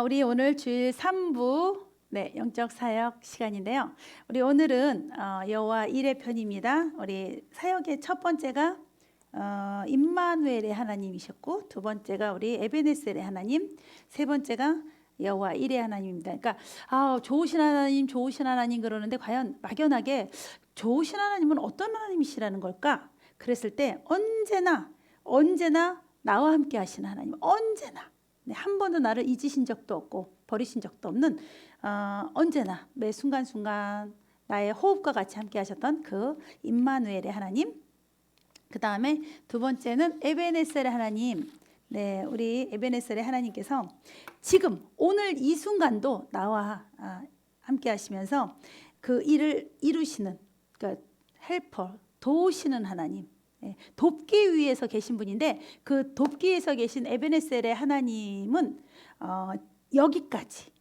우리 오늘 주일 3부 영적 사역 시간인데요. 우리 오늘은 여호와 일의 편입니다. 우리 사역의 첫 번째가 임마누엘의 하나님이셨고, 두 번째가 우리 에베네셀의 하나님, 세 번째가 여호와 일의 하나님입니다. 그러니까 좋으신 하나님 그러는데 과연 막연하게 좋으신 하나님은 어떤 하나님이시라는 걸까? 그랬을 때 언제나 나와 함께 하시는 하나님, 언제나 한 번도 나를 잊으신 적도 없고 버리신 적도 없는 언제나 매 순간순간 나의 호흡과 같이 함께 하셨던 그 임마누엘의 하나님. 그 다음에 두 번째는 에베네셀의 하나님. 우리 에베네셀의 하나님께서 지금 오늘 이 순간도 나와 함께 하시면서 그 일을 이루시는, 그러니까 헬퍼, 도우시는 하나님, 돕기 위해서 계신 분인데, 그 돕기 위해서 계신 에베네셀의 하나님은 여기까지,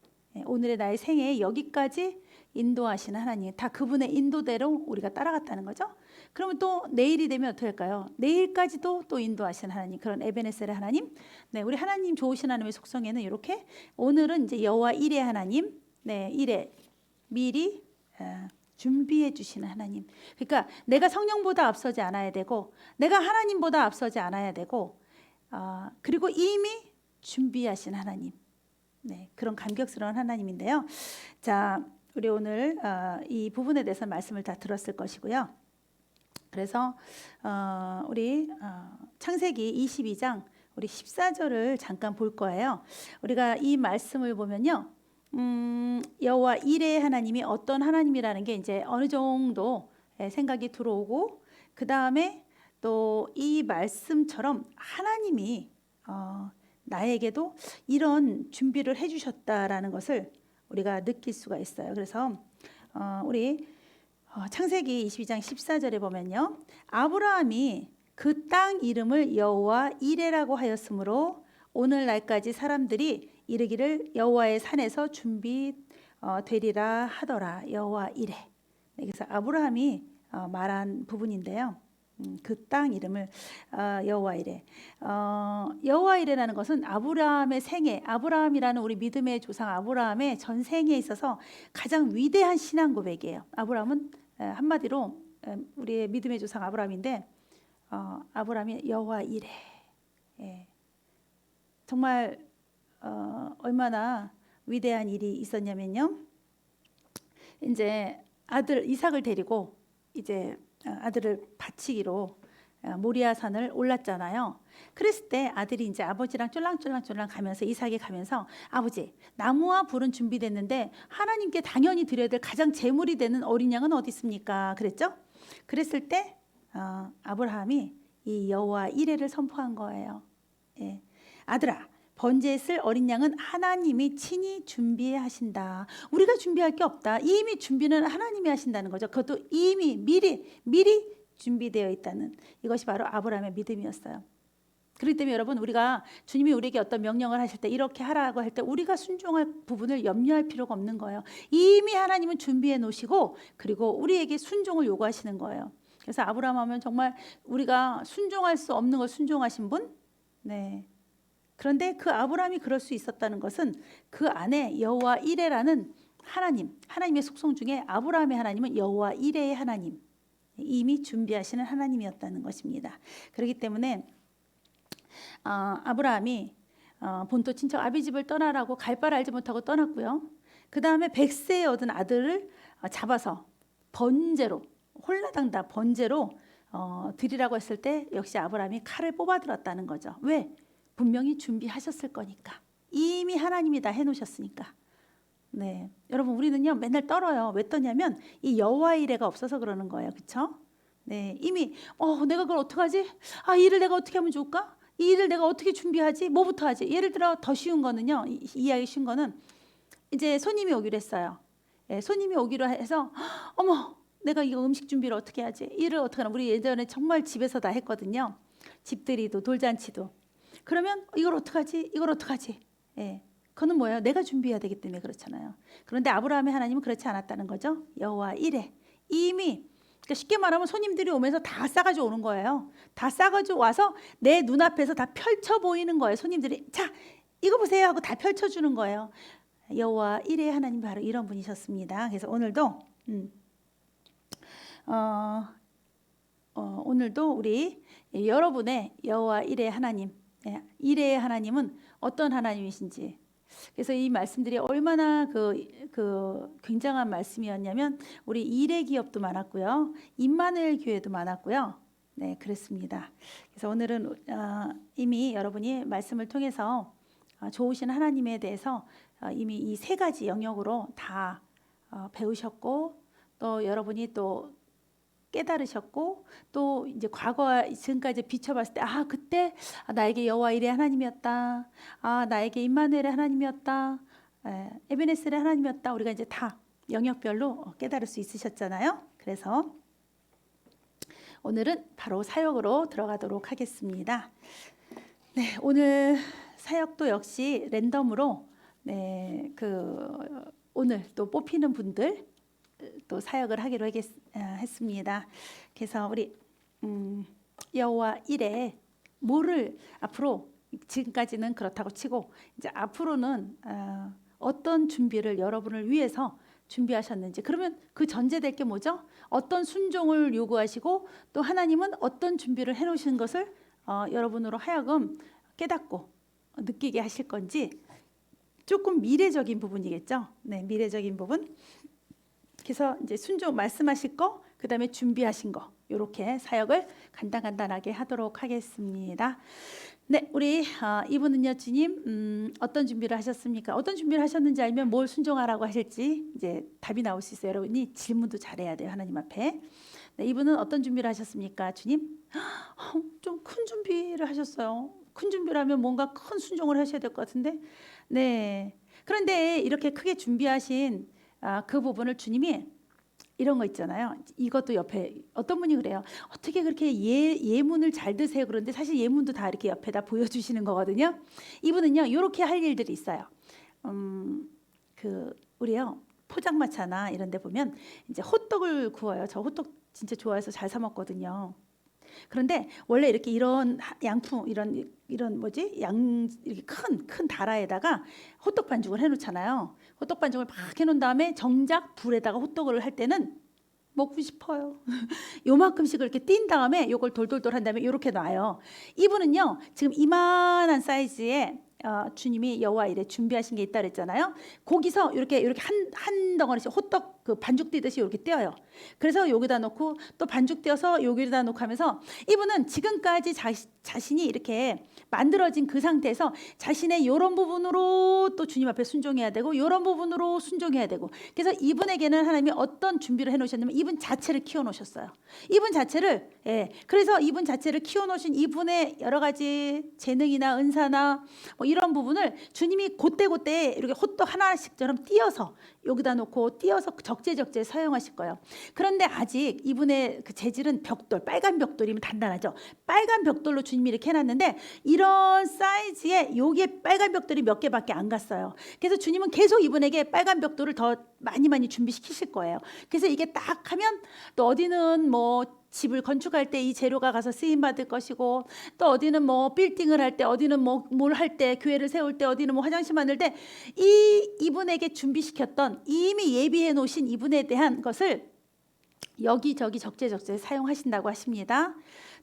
오늘의 나의 생애에 여기까지 인도하시는 하나님, 다 그분의 인도대로 우리가 따라갔다는 거죠. 그러면 또 내일이 되면 어떻게 할까요? 내일까지도 또 인도하시는 하나님, 그런 에베네셀의 하나님. 우리 하나님 좋으신 하나님의 속성에는 이렇게, 오늘은 이제 여호와 일의 하나님, 일에 미리 준비해 주시는 하나님. 그러니까 내가 성령보다 앞서지 않아야 되고, 내가 하나님보다 앞서지 않아야 되고, 그리고 이미 준비하신 하나님. 그런 감격스러운 하나님인데요. 자, 우리 오늘 이 부분에 대해서 말씀을 다 들었을 것이고요. 그래서 우리 창세기 22장 우리 14절을 잠깐 볼 거예요. 우리가 이 말씀을 보면요, 여호와 일의 하나님이 어떤 하나님이라는 게 이제 어느 정도 생각이 들어오고, 그 다음에 또 이 말씀처럼 하나님이 나에게도 이런 준비를 해주셨다라는 것을 우리가 느낄 수가 있어요. 그래서 우리 창세기 22장 14절에 보면요, 아브라함이 그 땅 이름을 여호와 이레라고 하였으므로 오늘날까지 사람들이 이르기를 여호와의 산에서 준비되리라 하더라. 여호와 이레. 그래서 아브라함이 말한 부분인데요, 그 땅 이름을 여호와 이레. 여호와 이레라는 것은 아브라함의 생애, 아브라함이라는 우리 믿음의 조상 아브라함의 전 생애에 있어서 가장 위대한 신앙 고백이에요. 아브라함은 한마디로 우리의 믿음의 조상 아브라함인데, 아브라함이 여호와 이레. 정말 얼마나 위대한 일이 있었냐면요, 이제 아들 이삭을 데리고 이제 아들을 바치기로 모리아 산을 올랐잖아요. 그랬을 때 아들이 이제 아버지랑 쫄랑쫄랑 가면서, 이삭이 가면서, 아버지, 나무와 불은 준비됐는데 하나님께 당연히 드려야 될 가장 제물이 되는 어린 양은 어디 있습니까? 그랬죠. 그랬을 때 아브라함이 이 여호와 이레를 선포한 거예요. 아들아, 번제에 쓸 어린 양은 하나님이 친히 준비하신다. 우리가 준비할 게 없다. 이미 준비는 하나님이 하신다는 거죠. 그것도 이미 미리 준비되어 있다는, 이것이 바로 아브라함의 믿음이었어요. 그렇기 때문에 여러분, 우리가 주님이 우리에게 어떤 명령을 하실 때, 이렇게 하라고 할 때 우리가 순종할 부분을 염려할 필요가 없는 거예요. 이미 하나님은 준비해 놓으시고, 그리고 우리에게 순종을 요구하시는 거예요. 그래서 아브라함 하면 정말 우리가 순종할 수 없는 걸 순종하신 분. 그런데 그 아브라함이 그럴 수 있었다는 것은 그 안에 여호와 이레라는 하나님의 속성 중에 아브라함의 하나님은 여호와 이레의 하나님, 이미 준비하시는 하나님이었다는 것입니다. 그렇기 때문에 아브라함이 본토 친척 아비집을 떠나라고 갈 바를 알지 못하고 떠났고요. 그 다음에 100세에 얻은 아들을 잡아서 번제로, 홀라당다 번제로 드리라고 했을 때 역시 아브라함이 칼을 뽑아들었다는 거죠. 왜? 분명히 준비하셨을 거니까. 이미 하나님이 다 해놓으셨으니까. 여러분, 우리는요 맨날 떨어요. 왜 떠냐면 이 여호와 이레가 없어서 그러는 거예요. 그렇죠? 이미 내가 그걸 어떡하지? 이 일을 내가 어떻게 하면 좋을까? 이 일을 내가 어떻게 준비하지? 뭐부터 하지? 예를 들어 더 쉬운 거는요, 이해하기 쉬운 거는, 이제 손님이 오기로 했어요. 손님이 오기로 해서 어머, 내가 이거 음식 준비를 어떻게 하지? 일을 어떻게 하나? 우리 예전에 정말 집에서 다 했거든요. 집들이도 돌잔치도. 그러면 이걸 어떡하지? 이걸 어떡하지? 그거는 뭐예요? 내가 준비해야 되기 때문에 그렇잖아요. 그런데 아브라함의 하나님은 그렇지 않았다는 거죠. 여호와 이레. 이미, 그러니까 쉽게 말하면 손님들이 오면서 다 싸가지고 오는 거예요. 다 싸가지고 와서 내 눈앞에서 다 펼쳐 보이는 거예요. 손님들이, 자, 이거 보세요 하고 다 펼쳐주는 거예요. 여호와 일의 하나님 바로 이런 분이셨습니다. 그래서 오늘도 오늘도 우리 여러분의 여호와 일의 하나님, 일의 하나님은 어떤 하나님이신지. 그래서 이 말씀들이 얼마나 그 굉장한 말씀이었냐면 우리 일의 기업도 많았고요, 임마누엘 교회도 많았고요. 네, 그렇습니다. 그래서 오늘은 이미 여러분이 말씀을 통해서 좋으신 하나님에 대해서 이미 이 세 가지 영역으로 다 배우셨고, 또 여러분이 또 깨달으셨고, 또 이제 과거 지금까지 비춰봤을 때 그때 나에게 여호와 일의 하나님이었다, 나에게 임마누엘의 하나님이었다, 에베네셀의 하나님이었다, 우리가 이제 다 영역별로 깨달을 수 있으셨잖아요. 그래서 오늘은 바로 사역으로 들어가도록 하겠습니다. 네, 오늘 사역도 역시 랜덤으로 오늘 또 뽑히는 분들 또 사역을 하기로 했습니다. 그래서 우리 여호와 일에 뭐를 앞으로, 지금까지는 그렇다고 치고 이제 앞으로는 어떤 준비를 여러분을 위해서 준비하셨는지, 그러면 그 전제될 게 뭐죠? 어떤 순종을 요구하시고 또 하나님은 어떤 준비를 해놓으신 것을 여러분으로 하여금 깨닫고 느끼게 하실 건지, 조금 미래적인 부분이겠죠. 네, 미래적인 부분. 그래서 이제 순종 말씀하실 거, 그 다음에 준비하신 거, 이렇게 사역을 간단하게 하도록 하겠습니다. 네, 우리 이분은요, 주님 어떤 준비를 하셨습니까? 어떤 준비를 하셨는지 알면 뭘 순종하라고 하실지 이제 답이 나올 수 있어요. 여러분이 질문도 잘해야 돼요, 하나님 앞에. 네, 이분은 어떤 준비를 하셨습니까, 주님? 좀 큰 준비를 하셨어요. 큰 준비를 하면 뭔가 큰 순종을 하셔야 될 것 같은데, 네. 그런데 이렇게 크게 준비하신 그 부분을 주님이 이런 거 있잖아요. 이것도 옆에 어떤 분이 그래요. 어떻게 그렇게 예문을 잘 드세요? 그런데 사실 예문도 다 이렇게 옆에다 보여주시는 거거든요. 이분은요, 이렇게 할 일들이 있어요. 우리요, 포장마차나 이런 데 보면 이제 호떡을 구워요. 저 호떡 진짜 좋아해서 잘 사 먹거든요. 그런데 원래 이렇게 이런 양품, 이런 뭐지, 이렇게 큰 다라에다가 호떡 반죽을 해놓잖아요. 호떡 반죽을 막 해놓은 다음에 정작 불에다가 호떡을 할 때는 먹고 싶어요. 요만큼씩 이렇게 띈 다음에 요걸 돌돌돌 한 다음에 이렇게 놔요. 이분은요, 지금 이만한 사이즈의 주님이 여호와 일에 준비하신 게 있다 그랬잖아요. 거기서 이렇게 한 덩어리씩 호떡 그 반죽 띄듯이 이렇게 떼어요. 그래서 여기다 놓고 또 반죽 떼어서 여기다 놓고 하면서, 이분은 지금까지 자신이 이렇게 만들어진 그 상태에서 자신의 이런 부분으로 또 주님 앞에 순종해야 되고, 이런 부분으로 순종해야 되고, 그래서 이분에게는 하나님이 어떤 준비를 해놓으셨냐면 이분 자체를 키워놓으셨어요. 이분 자체를, 그래서 이분 자체를 키워놓으신 이분의 여러 가지 재능이나 은사나 뭐 이런 부분을 주님이 그때 이렇게 호떡 하나씩처럼 띄어서 여기다 놓고 띄어서 적재적재 사용하실 거예요. 그런데 아직 이분의 그 재질은 벽돌, 빨간 벽돌이면 단단하죠. 빨간 벽돌로 주님이 이렇게 해놨는데 이런 사이즈에 여기에 빨간 벽돌이 몇 개밖에 안 갔어요. 그래서 주님은 계속 이분에게 빨간 벽돌을 더 많이 준비시키실 거예요. 그래서 이게 딱 하면 또 어디는 뭐 집을 건축할 때 이 재료가 가서 쓰임 받을 것이고, 또 어디는 뭐 빌딩을 할 때, 어디는 뭐 뭘 할 때, 교회를 세울 때, 어디는 뭐 화장실 만들 때, 이분에게 준비시켰던, 이미 예비해 놓으신 이분에 대한 것을 여기저기 적재적재 사용하신다고 하십니다.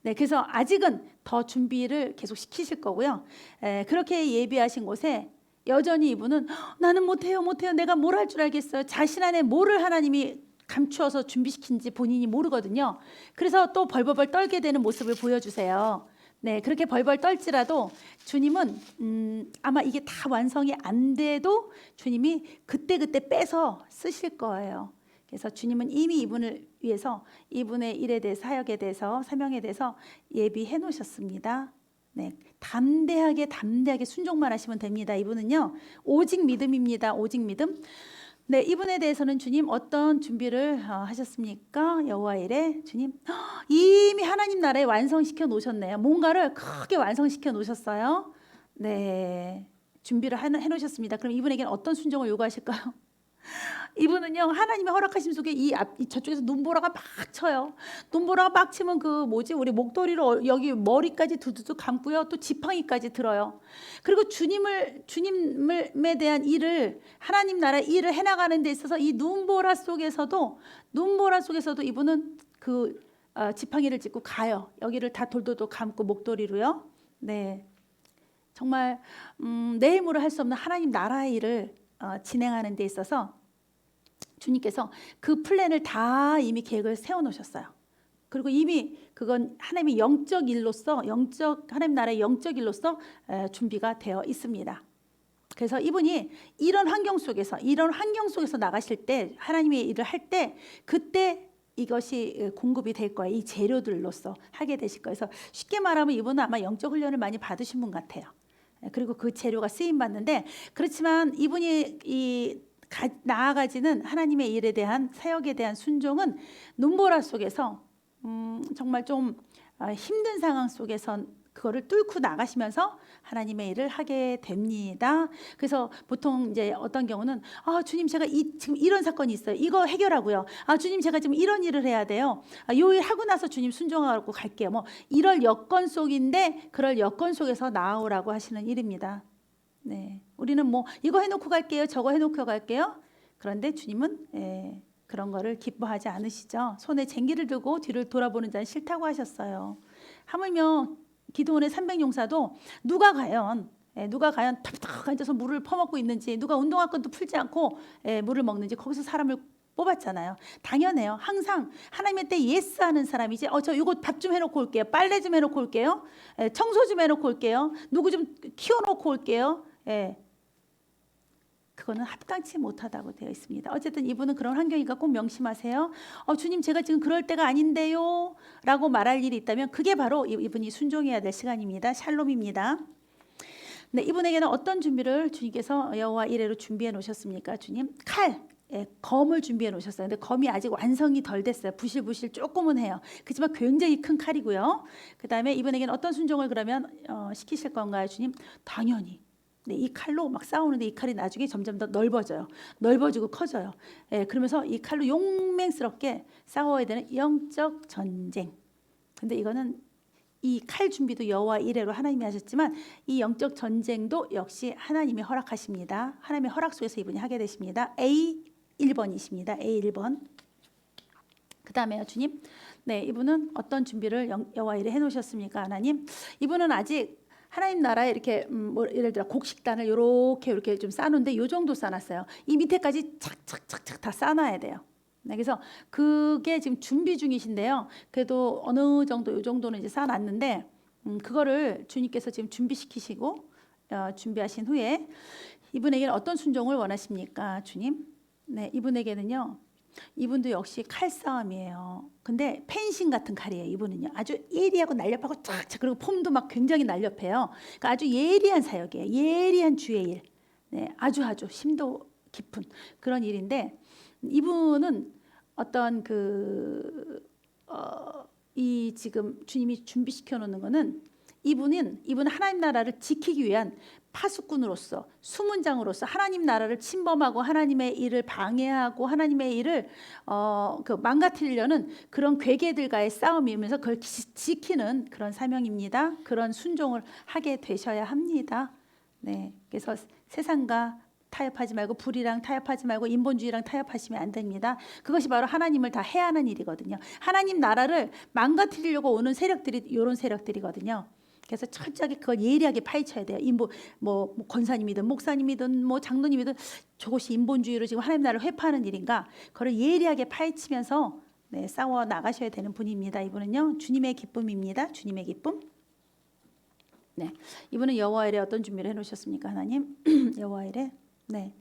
네, 그래서 아직은 더 준비를 계속 시키실 거고요. 그렇게 예비하신 곳에 여전히 이분은 나는 못해요, 내가 뭘 할 줄 알겠어요. 자신 안에 뭐를 하나님이 감추어서 준비시킨지 본인이 모르거든요. 그래서 또 벌벌 떨게 되는 모습을 보여주세요. 네, 그렇게 벌벌 떨지라도 주님은 아마 이게 다 완성이 안 돼도 주님이 그때 빼서 쓰실 거예요. 그래서 주님은 이미 이분을 위해서 이분의 일에 대해서, 사역에 대해서, 사명에 대해서 예비해 놓으셨습니다. 네, 담대하게 순종만 하시면 됩니다. 이분은요, 오직 믿음입니다. 오직 믿음. 네, 이분에 대해서는 주님 어떤 준비를 하셨습니까? 여호와 일에 주님 이미 하나님 나라에 완성시켜 놓으셨네요. 뭔가를 크게 완성시켜 놓으셨어요. 네, 준비를 해놓으셨습니다. 그럼 이분에게는 어떤 순종을 요구하실까요? 이분은요 하나님의 허락하심 속에 이 저쪽에서 눈보라가 막 쳐요. 눈보라가 막 치면 그 뭐지 우리 목도리로 여기 머리까지 두두두 감고요. 또 지팡이까지 들어요. 그리고 주님에 대한 일을 하나님 나라 일을 해나가는 데 있어서 이 눈보라 속에서도 이분은 그 지팡이를 짚고 가요. 여기를 다 돌돌돌 감고 목도리로요. 네, 정말 내 힘으로 할 수 없는 하나님 나라의 일을 진행하는 데 있어서 주님께서 그 플랜을 다 이미 계획을 세워놓으셨어요. 그리고 이미 그건 하나님의 영적 일로서 하나님 나라의 영적 일로서 준비가 되어 있습니다. 그래서 이분이 이런 환경 속에서 나가실 때 하나님의 일을 할 때 그때 이것이 공급이 될 거예요. 이 재료들로서 하게 되실 거예요. 그래서 쉽게 말하면 이분은 아마 영적 훈련을 많이 받으신 분 같아요. 그리고 그 재료가 쓰임 받는데 그렇지만 이분이 나아가지는 하나님의 일에 대한 사역에 대한 순종은 눈보라 속에서 정말 좀 힘든 상황 속에선 그거를 뚫고 나가시면서 하나님의 일을 하게 됩니다. 그래서 보통 이제 어떤 경우는 주님 제가 지금 이런 사건이 있어요. 이거 해결하고요. 주님 제가 지금 이런 일을 해야 돼요. 요 일 하고 나서 주님 순종하고 갈게요. 뭐 이럴 여건 속인데 그럴 여건 속에서 나오라고 하시는 일입니다. 네, 우리는 뭐 이거 해놓고 갈게요. 저거 해놓고 갈게요. 그런데 주님은 그런 거를 기뻐하지 않으시죠. 손에 쟁기를 들고 뒤를 돌아보는 자는 싫다고 하셨어요. 하물며 기드온의 300용사도 누가 과연 탁탁 앉아서 물을 퍼먹고 있는지, 누가 운동화끈도 풀지 않고 물을 먹는지 거기서 사람을 뽑았잖아요. 당연해요. 항상 하나님의 때 예스하는 사람이지. 저 이거 밥 좀 해놓고 올게요. 빨래 좀 해놓고 올게요. 청소 좀 해놓고 올게요. 누구 좀 키워놓고 올게요. 그거는 합당치 못하다고 되어 있습니다. 어쨌든 이분은 그런 환경이니까 꼭 명심하세요. 주님 제가 지금 그럴 때가 아닌데요 라고 말할 일이 있다면 그게 바로 이분이 순종해야 될 시간입니다. 샬롬입니다. 네, 이분에게는 어떤 준비를 주님께서 여호와 이레로 준비해 놓으셨습니까? 주님 검을 준비해 놓으셨어요. 근데 검이 아직 완성이 덜 됐어요. 부실부실 조금은 해요. 그렇지만 굉장히 큰 칼이고요. 그 다음에 이분에게는 어떤 순종을 그러면 시키실 건가요? 주님 당연히 네, 이 칼로 막 싸우는데 이 칼이 나중에 점점 더 넓어지고 커져요. 그러면서 이 칼로 용맹스럽게 싸워야 되는 영적 전쟁. 근데 이거는 이 칼 준비도 여호와 이레로 하나님이 하셨지만 이 영적 전쟁도 역시 하나님이 허락하십니다. 하나님의 허락 속에서 이분이 하게 되십니다. A1번이십니다. A1번. 그 다음에요, 주님. 네, 이분은 어떤 준비를 여호와 이레 해놓으셨습니까, 하나님? 이분은 아직 하나님 나라에 이렇게 예를 들어 곡식단을 이렇게 좀 싸놓는데 이 정도 싸놨어요. 이 밑에까지 착착착착 다 싸놔야 돼요. 네, 그래서 그게 지금 준비 중이신데요. 그래도 어느 정도 이 정도는 이제 싸놨는데 그거를 주님께서 지금 준비시키시고 준비하신 후에 이분에게는 어떤 순종을 원하십니까, 주님? 네, 이분도 역시 칼싸움이에요. 근데 펜싱 같은 칼이에요. 이분은요 아주 예리하고 날렵하고 쫙쫙, 그리고 폼도 막 굉장히 날렵해요. 그러니까 아주 예리한 사역이에요. 예리한 주의 일. 네, 아주 심도 깊은 그런 일인데 이분은 어떤 이 지금 주님이 준비시켜 놓는 거는 이분은 하나님 나라를 지키기 위한 파수꾼으로서, 수문장으로서 하나님 나라를 침범하고 하나님의 일을 방해하고 하나님의 일을 망가뜨리려는 그런 괴계들과의 싸움이면서 그걸 지키는 그런 사명입니다. 그런 순종을 하게 되셔야 합니다. 네, 그래서 세상과 타협하지 말고 불이랑 타협하지 말고 인본주의랑 타협하시면 안 됩니다. 그것이 바로 하나님을 다 해하는 일이거든요. 하나님 나라를 망가뜨리려고 오는 세력들이 이런 세력들이거든요. 그래서 철저하게 그걸 예리하게 파헤쳐야 돼요. 뭐 권사님이든 목사님이든 뭐 장로님이든 저것이 인본주의로 지금 하나님 나라를 회파하는 일인가? 그걸 예리하게 파헤치면서 싸워 나가셔야 되는 분입니다. 이분은요 주님의 기쁨입니다. 주님의 기쁨. 네, 이분은 여호와 이레 어떤 준비를 해놓으셨습니까, 하나님? 여호와 이레. 네,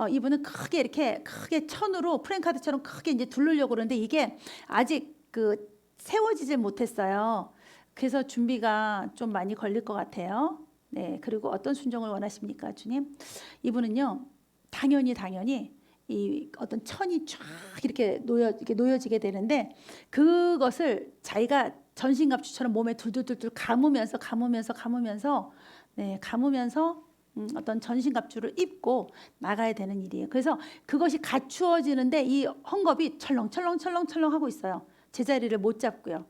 이분은 크게 천으로 프랭카드처럼 크게 이제 두르려고 그러는데 이게 아직 세워지지 못했어요. 그래서 준비가 좀 많이 걸릴 것 같아요. 네, 그리고 어떤 순종을 원하십니까, 주님? 이분은요, 당연히 이 어떤 천이 쫙 이렇게 놓여지게 되는데 그것을 자기가 전신갑주처럼 몸에 둘둘둘둘 감으면서 어떤 전신갑주를 입고 나가야 되는 일이에요. 그래서 그것이 갖추어지는데 이 헝겊이 철렁철렁 하고 있어요. 제자리를 못 잡고요.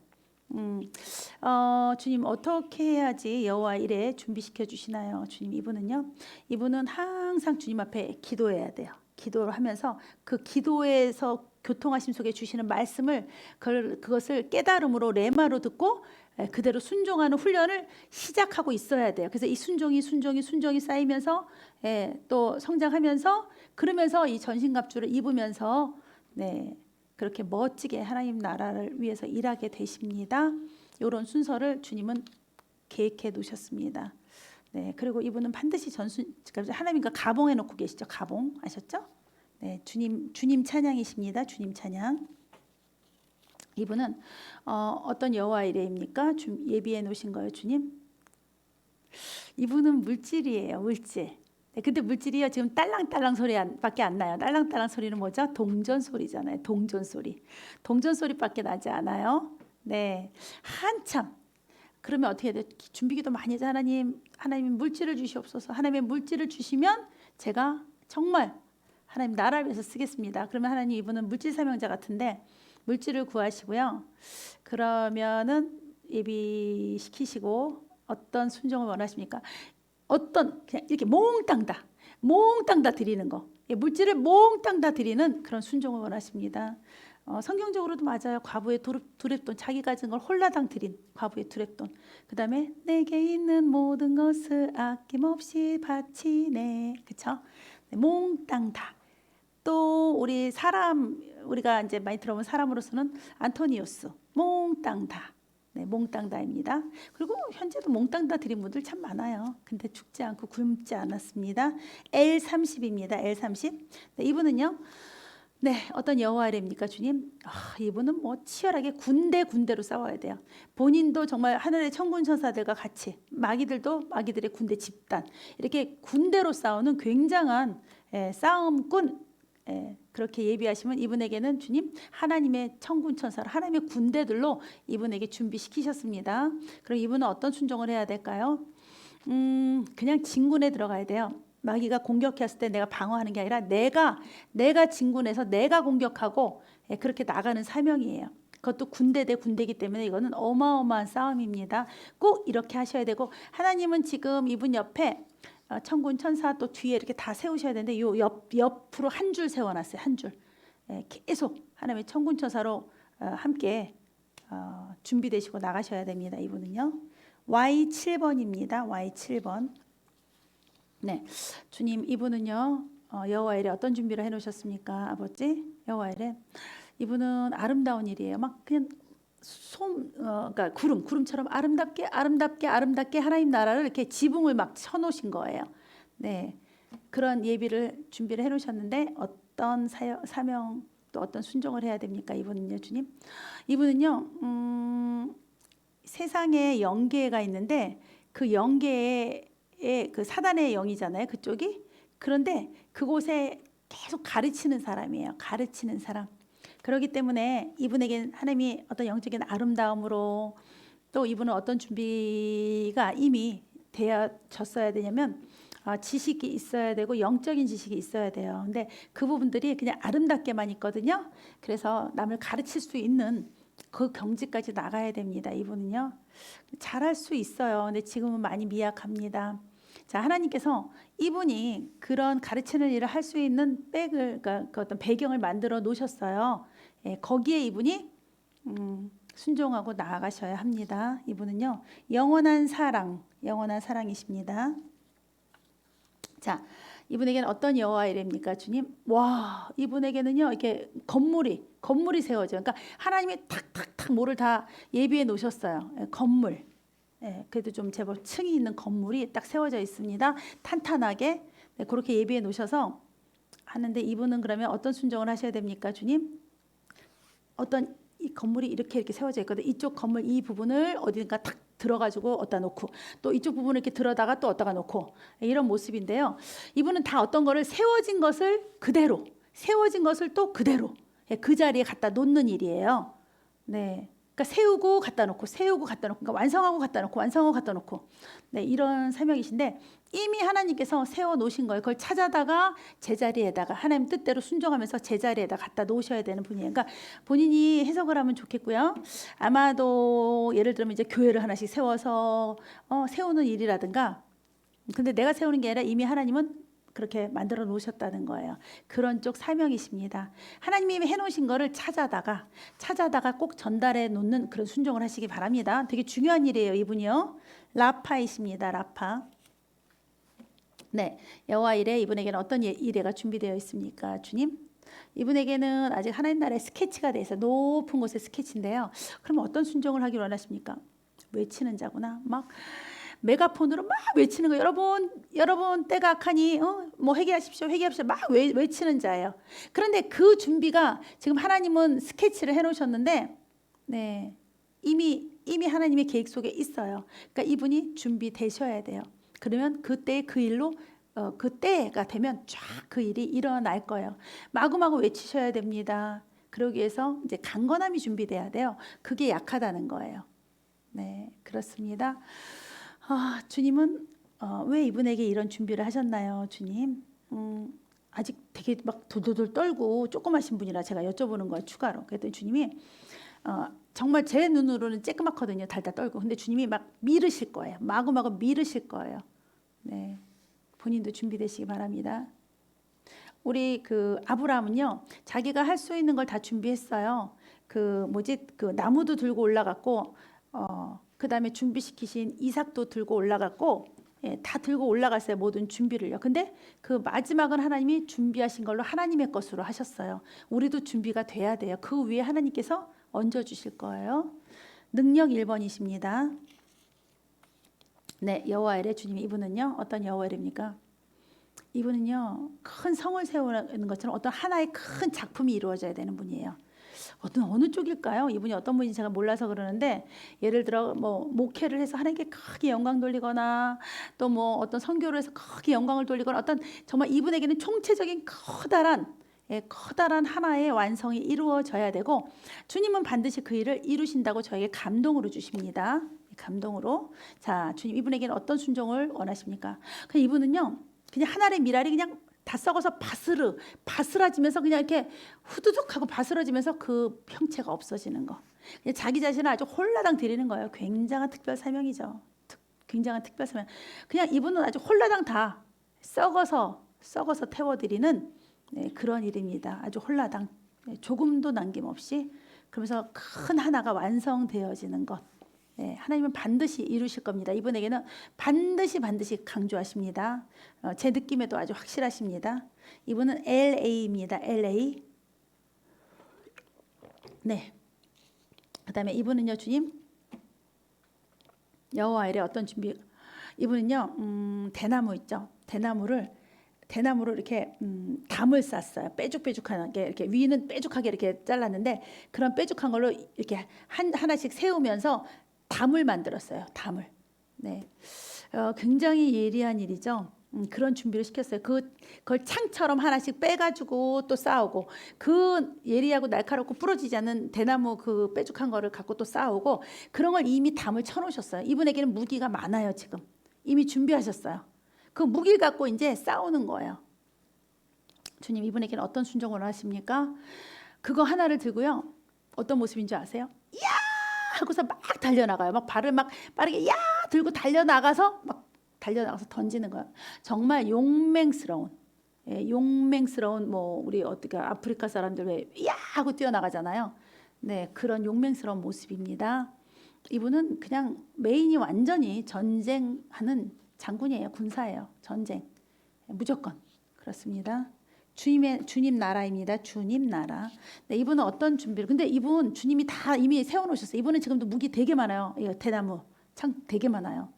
주님 어떻게 해야지 여호와 일에 준비시켜 주시나요? 주님, 이분은 항상 주님 앞에 기도해야 돼요. 기도를 하면서 그 기도에서 교통하심 속에 주시는 말씀을 그것을 깨달음으로 레마로 듣고 그대로 순종하는 훈련을 시작하고 있어야 돼요. 그래서 이 순종이 쌓이면서 또 성장하면서 그러면서 이 전신갑주를 입으면서 그렇게 멋지게 하나님 나라를 위해서 일하게 되십니다. 이런 순서를 주님은 계획해 놓으셨습니다. 그리고 이분은 반드시 하나님과 가봉해 놓고 계시죠. 가봉 아셨죠? 주님 찬양이십니다. 주님 찬양. 이분은 어떤 여호와 이레입니까? 예비해 놓으신 거예요, 주님? 이분은 물질이에요, 물질. 근데 물질이요 지금 딸랑딸랑 소리밖에 안 나요. 딸랑딸랑 소리는 뭐죠? 동전 소리잖아요. 동전 소리밖에 나지 않아요. 한참. 그러면 어떻게 해야 돼? 준비기도 많이 해서 하나님 물질을 주시옵소서. 하나님의 물질을 주시면 제가 정말 하나님 나라를 위해서 쓰겠습니다. 그러면 하나님 이분은 물질 사명자 같은데 물질을 구하시고요. 그러면은 예비시키시고 어떤 순종을 원하십니까? 어떤 그냥 이렇게 몽땅 다 드리는 거, 물질을 몽땅 다 드리는 그런 순종을 원하십니다. 성경적으로도 맞아요. 과부의 두랩돈, 자기 가진 걸 홀라당 드린 과부의 두랩돈. 그 다음에 내게 있는 모든 것을 아낌없이 바치네. 그쵸? 몽땅 다. 또 우리가 이제 많이 들어본 사람으로서는 안토니우스, 몽땅 다. 몽땅 다입니다. 그리고 현재도 몽땅 다 드린 분들 참 많아요. 근데 죽지 않고 굶지 않았습니다. L30입니다. L30. 이분은요. 어떤 여호와입니까, 주님? 이분은 뭐 치열하게 군대로 싸워야 돼요. 본인도 정말 하늘의 천군 천사들과 같이 마귀들의 군대 집단 이렇게 군대로 싸우는 굉장한 싸움꾼. 그렇게 예비하시면 이분에게는 주님 하나님의 천군 천사로 하나님의 군대들로 이분에게 준비시키셨습니다. 그럼 이분은 어떤 순종을 해야 될까요? 그냥 진군에 들어가야 돼요. 마귀가 공격했을 때 내가 방어하는 게 아니라 내가 진군해서 내가 공격하고 그렇게 나가는 사명이에요. 그것도 군대 대 군대이기 때문에 이거는 어마어마한 싸움입니다. 꼭 이렇게 하셔야 되고 하나님은 지금 이분 옆에 천군 천사 또 뒤에 이렇게 다 세우셔야 되는데 요 옆으로 한 줄 세워놨어요. 한 줄. 계속 하나님의 천군 천사로 함께 준비되시고 나가셔야 됩니다. 이분은요. Y7번입니다. Y7번. 주님 이분은요. 여호와 일에 어떤 준비를 해놓으셨습니까? 아버지 여호와 일에 이분은 아름다운 일이에요. 막 그냥 그러니까 구름처럼 아름답게 하나님 나라를 이렇게 지붕을 막 쳐놓으신 거예요. 그런 준비를 해놓으셨는데 어떤 사명 또 어떤 순종을 해야 됩니까? 이분은요, 주님. 이분은요, 세상에 영계가 있는데 그 영계에 그 사단의 영이잖아요, 그쪽이. 그런데 그곳에 계속 가르치는 사람이에요. 가르치는 사람. 그렇기 때문에 이분에겐 하나님이 어떤 영적인 아름다움으로 또 이분은 어떤 준비가 이미 되어졌어야 되냐면 지식이 있어야 되고 영적인 지식이 있어야 돼요. 근데 그 부분들이 그냥 아름답게만 있거든요. 그래서 남을 가르칠 수 있는 그 경지까지 나가야 됩니다. 이분은요. 잘할 수 있어요. 근데 지금은 많이 미약합니다. 자, 하나님께서 이분이 그런 가르치는 일을 할 수 있는 그러니까 그 어떤 배경을 만들어 놓으셨어요. 거기에 이분이 순종하고 나아가셔야 합니다. 이분은요, 영원한 사랑이십니다. 자, 이분에게는 어떤 여호와 이레입니까, 주님? 와, 이분에게는요, 이렇게 건물이 세워져요. 그러니까 하나님이 탁탁탁 뭐를 다 예비해 놓으셨어요. 건물. 그래도 좀 제법 층이 있는 건물이 딱 세워져 있습니다. 탄탄하게 그렇게 예비해 놓으셔서 하는데 이분은 그러면 어떤 순종을 하셔야 됩니까, 주님? 어떤 이 건물이 이렇게 세워져 있거든. 이쪽 건물 이 부분을 어딘가 탁 들어가지고 어디다 놓고 또 이쪽 부분을 이렇게 들어다가 또 어디다가 놓고 이런 모습인데요. 이분은 다 어떤 거를 세워진 것을 또 그대로 그 자리에 갖다 놓는 일이에요. 그러니까 세우고 갖다 놓고, 세우고 갖다 놓고, 그러니까 완성하고 갖다 놓고, 완성하고 갖다 놓고, 네, 이런 사명이신데 이미 하나님께서 세워 놓으신 거예요. 그걸 찾아다가 제자리에다가 하나님 뜻대로 순종하면서 제자리에다 갖다 놓으셔야 되는 분이에요. 그러니까 본인이 해석을 하면 좋겠고요. 아마도 예를 들면 이제 교회를 하나씩 세워서 세우는 일이라든가, 근데 내가 세우는 게 아니라 이미 하나님은 그렇게 만들어 놓으셨다는 거예요. 그런 쪽 사명이십니다. 하나님이 해놓으신 거를 찾아다가 꼭 전달해 놓는 그런 순종을 하시기 바랍니다. 되게 중요한 일이에요, 이분이요. 라파이십니다. 라파. 네, 여호와 이레, 이분에게는 어떤 이레가 준비되어 있습니까, 주님? 이분에게는 아직 하나님 나라의 스케치가 돼 있어요. 높은 곳의 스케치인데요. 그럼 어떤 순종을 하기를 원하십니까? 외치는 자구나. 막 메가폰으로 막 외치는 거. 여러분 때가 악하니 뭐 회개하십시오 막 외치는 자예요. 그런데 그 준비가 지금 하나님은 스케치를 해놓으셨는데, 네, 이미 하나님의 계획 속에 있어요. 그러니까 이분이 준비되셔야 돼요. 그러면 그때 그 일로 그때가 되면 쫙 그 일이 일어날 거예요. 마구마구 외치셔야 됩니다. 그러기 위해서 이제 강건함이 준비돼야 돼요. 그게 약하다는 거예요. 네, 그렇습니다. 주님은 왜 이분에게 이런 준비를 하셨나요, 주님? 아직 되게 막 돌돌돌 떨고 조그마신 분이라 제가 여쭤보는 거예요, 추가로. 그랬더니 주님이 정말 제 눈으로는 쬐끄맣거든요, 달달 떨고. 근데 주님이 막 미르실 거예요. 마구마구 미르실 거예요. 네, 본인도 준비되시기 바랍니다. 우리 그 아브라함은요, 자기가 할 수 있는 걸 다 준비했어요. 그 나무도 들고 올라갔고, 그 다음에 준비시키신 이삭도 들고 올라갔고, 예, 다 들고 올라갔어요. 모든 준비를요. 근데 그 마지막은 하나님이 준비하신 걸로 하나님의 것으로 하셨어요. 우리도 준비가 돼야 돼요. 그 위에 하나님께서 얹어주실 거예요. 능력 1번이십니다. 네, 여호와 이레 주님, 이분은요 어떤 여호와 이레입니까? 이분은요 큰 성을 세우는 것처럼 어떤 하나의 큰 작품이 이루어져야 되는 분이에요. 어느 쪽일까요? 이분이 어떤 분인지 제가 몰라서 그러는데, 예를 들어 뭐 목회를 해서 하나님께 크게 영광 돌리거나, 또 뭐 어떤 선교를 해서 크게 영광을 돌리거나, 어떤 정말 이분에게는 총체적인 커다란 하나의 완성이 이루어져야 되고, 주님은 반드시 그 일을 이루신다고 저에게 감동으로 주십니다. 감동으로. 자, 주님 이분에게는 어떤 순종을 원하십니까? 이분은요 그냥 하나의 미랄이 그냥 다 썩어서 바스라지면서 그냥 이렇게 후두둑하고 바스러지면서 그 형체가 없어지는 거. 그냥 자기 자신을 아주 홀라당 드리는 거예요. 굉장한 특별 사명이죠. 굉장한 특별 사명. 그냥 이분은 아주 홀라당 다 썩어서 태워드리는, 네, 그런 일입니다. 아주 홀라당, 네, 조금도 남김없이. 그러면서 큰 하나가 완성되어지는 것. 네, 하나님은 반드시 이루실 겁니다. 이분에게는 반드시 강조하십니다. 제 느낌에도 아주 확실하십니다. 이분은 LA입니다. LA. 네. 그다음에 이분은요, 주님, 여호와 이레 어떤 준비? 이분은요, 대나무 있죠. 대나무로 이렇게 담을 쌌어요. 빼죽빼죽하게, 이렇게 위는 빼죽하게 이렇게 잘랐는데, 그런 빼죽한 걸로 이렇게 하나씩 세우면서 담을 만들었어요. 담을. 네, 굉장히 예리한 일이죠. 그런 준비를 시켰어요. 그걸 창처럼 하나씩 빼가지고 또 쌓고, 그 예리하고 날카롭고 부러지지 않는 대나무 그 빼죽한 거를 갖고 또 쌓고, 그런 걸 이미 담을 쳐놓으셨어요. 이분에게는 무기가 많아요. 지금 이미 준비하셨어요. 그 무기를 갖고 이제 싸우는 거예요. 주님 이분에게는 어떤 순종을 하십니까? 그거 하나를 들고요, 어떤 모습인 줄 아세요? 하고서 막 달려나가요. 막 발을 막 빠르게 들고 달려나가서 던지는 거예요. 정말 용맹스러운 뭐 우리 어떻게 아프리카 사람들 왜 하고 뛰어나가잖아요. 네, 그런 용맹스러운 모습입니다. 이분은 그냥 메인이 완전히 전쟁하는 장군이에요. 군사예요. 전쟁 무조건 그렇습니다. 주님 나라입니다. 주님 나라. 네, 이분은 어떤 준비를? 근데 이분 주님이 다 이미 세워놓으셨어요. 이분은 지금도 무기 되게 많아요. 이거 대나무 창 되게 많아요.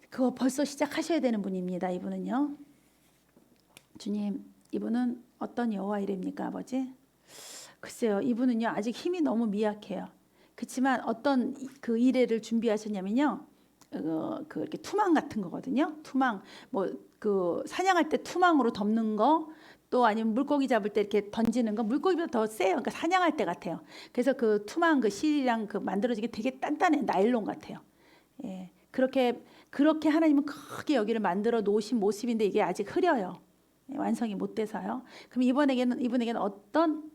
그거 벌써 시작하셔야 되는 분입니다. 이분은요. 주님, 이분은 어떤 여호와 이레입니까, 아버지? 글쎄요, 이분은요 아직 힘이 너무 미약해요. 그렇지만 어떤 그 이레를 준비하셨냐면요, 그 이렇게 투망 같은 거거든요. 투망, 뭐 그 사냥할 때 투망으로 덮는 거, 또 아니면 물고기 잡을 때 이렇게 던지는 거 물고기보다 더 세요. 그러니까 사냥할 때 같아요. 그래서 그 투망 그 실이랑 그 만들어지게 되게 단단해 나일론 같아요. 예, 그렇게 하나님은 크게 여기를 만들어 놓으신 모습인데 이게 아직 흐려요. 예, 완성이 못 돼서요. 그럼 이분에게는 어떤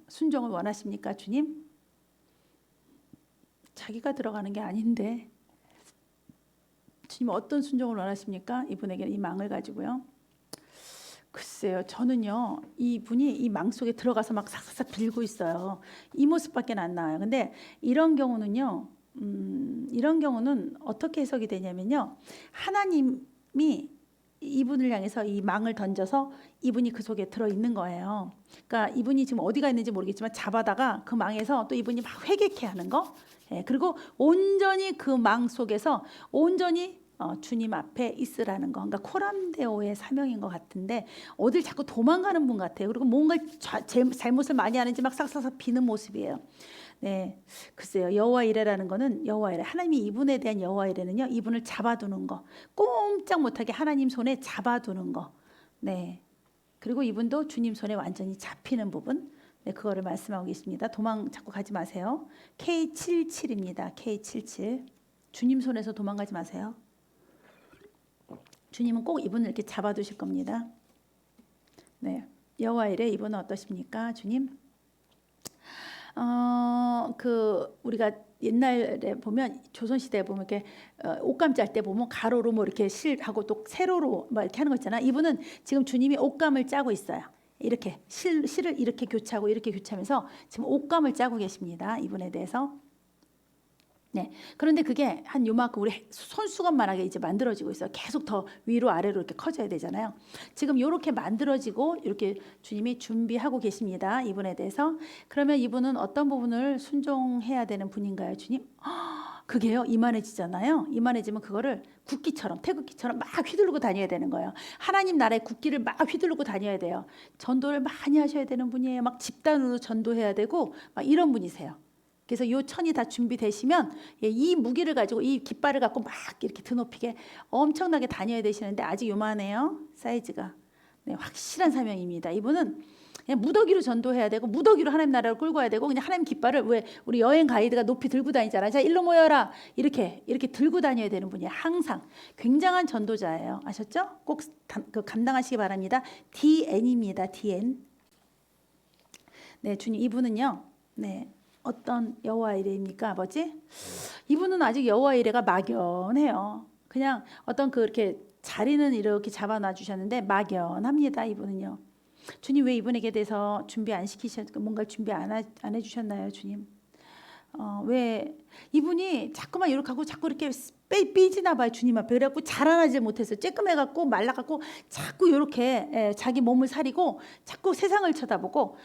순종을 원하십니까, 주님? 자기가 들어가는 게 아닌데 주님 어떤 순종을 원하십니까? 이분에게는 이 망을 가지고요. 글쎄요, 저는요, 이분이 이 망 속에 들어가서 막 삭삭삭 빌고 있어요. 이 모습밖에 안 나와요. 근데 이런 경우는요, 이런 경우는 어떻게 해석이 되냐면요, 하나님이 이분을 향해서 이 망을 던져서 이분이 그 속에 들어 있는 거예요. 그러니까 이분이 지금 어디가 있는지 모르겠지만 잡아다가 그 망에서 또 이분이 막 회개케 하는 거, 예, 그리고 온전히 그 망 속에서 온전히 주님 앞에 있으라는 거. 그러니까 코람데오의 사명인 것 같은데 어딜 자꾸 도망가는 분 같아요. 그리고 뭔가 잘못을 많이 하는지 막 싹싹싹 비는 모습이에요. 네, 글쎄요. 여호와 이레라는 거는 여호와 이레. 하나님이 이분에 대한 여호와 이레는요. 이분을 잡아두는 거. 꼼짝 못하게 하나님 손에 잡아두는 거. 네. 그리고 이분도 주님 손에 완전히 잡히는 부분. 네, 그거를 말씀하고 계십니다. 도망 자꾸 가지 마세요. K77입니다. K77. 주님 손에서 도망가지 마세요. 주님은 꼭 이분을 이렇게 잡아두실 겁니다. 네, 여호와 이레 이분은 어떠십니까, 주님? 우리가 옛날에 보면 조선 시대에 보면 이렇게 옷감 짤 때 보면 가로로 뭐 이렇게 실하고 또 세로로 막 이렇게 하는 거 있잖아. 이분은 지금 주님이 옷감을 짜고 있어요. 이렇게 실을 이렇게 교차하고 이렇게 교차하면서 지금 옷감을 짜고 계십니다. 이분에 대해서. 네. 그런데 그게 한 요만큼 우리 손수건만하게 이제 만들어지고 있어요. 계속 더 위로 아래로 이렇게 커져야 되잖아요. 지금 이렇게 만들어지고 이렇게 주님이 준비하고 계십니다. 이분에 대해서. 그러면 이분은 어떤 부분을 순종해야 되는 분인가요, 주님? 그게요, 이만해지잖아요. 이만해지면 그거를 국기처럼, 태극기처럼 막 휘두르고 다녀야 되는 거예요. 하나님 나라의 국기를 막 휘두르고 다녀야 돼요. 전도를 많이 하셔야 되는 분이에요. 막 집단으로 전도해야 되고 막 이런 분이세요. 그래서 요 천이 다 준비되시면 이 무기를 가지고 이 깃발을 갖고 막 이렇게 드높이게 엄청나게 다녀야 되시는데 아직 요만해요. 사이즈가. 네, 확실한 사명입니다. 이분은 그냥 무더기로 전도해야 되고 무더기로 하나님 나라를 끌고 와야 되고 그냥 하나님 깃발을 왜 우리 여행 가이드가 높이 들고 다니잖아요. 자, 일로 모여라. 이렇게 들고 다녀야 되는 분이에요. 항상. 굉장한 전도자예요. 아셨죠? 꼭 감당하시기 바랍니다. DN입니다. DN. 네, 주님 이분은요. 네. 어떤 여호와 이레입니까, 아버지? 이분은 아직 여호와 이레가 막연해요. 그냥 어떤 그렇게 자리는 이렇게 잡아놔 주셨는데 막연합니다. 이분은요. 주님 왜 이분에게 대해서 준비 안 뭔가 준비 안 해주셨나요, 주님? 왜 이분이 자꾸만 이렇게 하고 자꾸 이렇게 삐지나 봐요, 주님 앞에. 그래갖고 자라나지 못해서 쬐끔해갖고 말라갖고 자꾸 이렇게 자기 몸을 사리고 자꾸 세상을 쳐다보고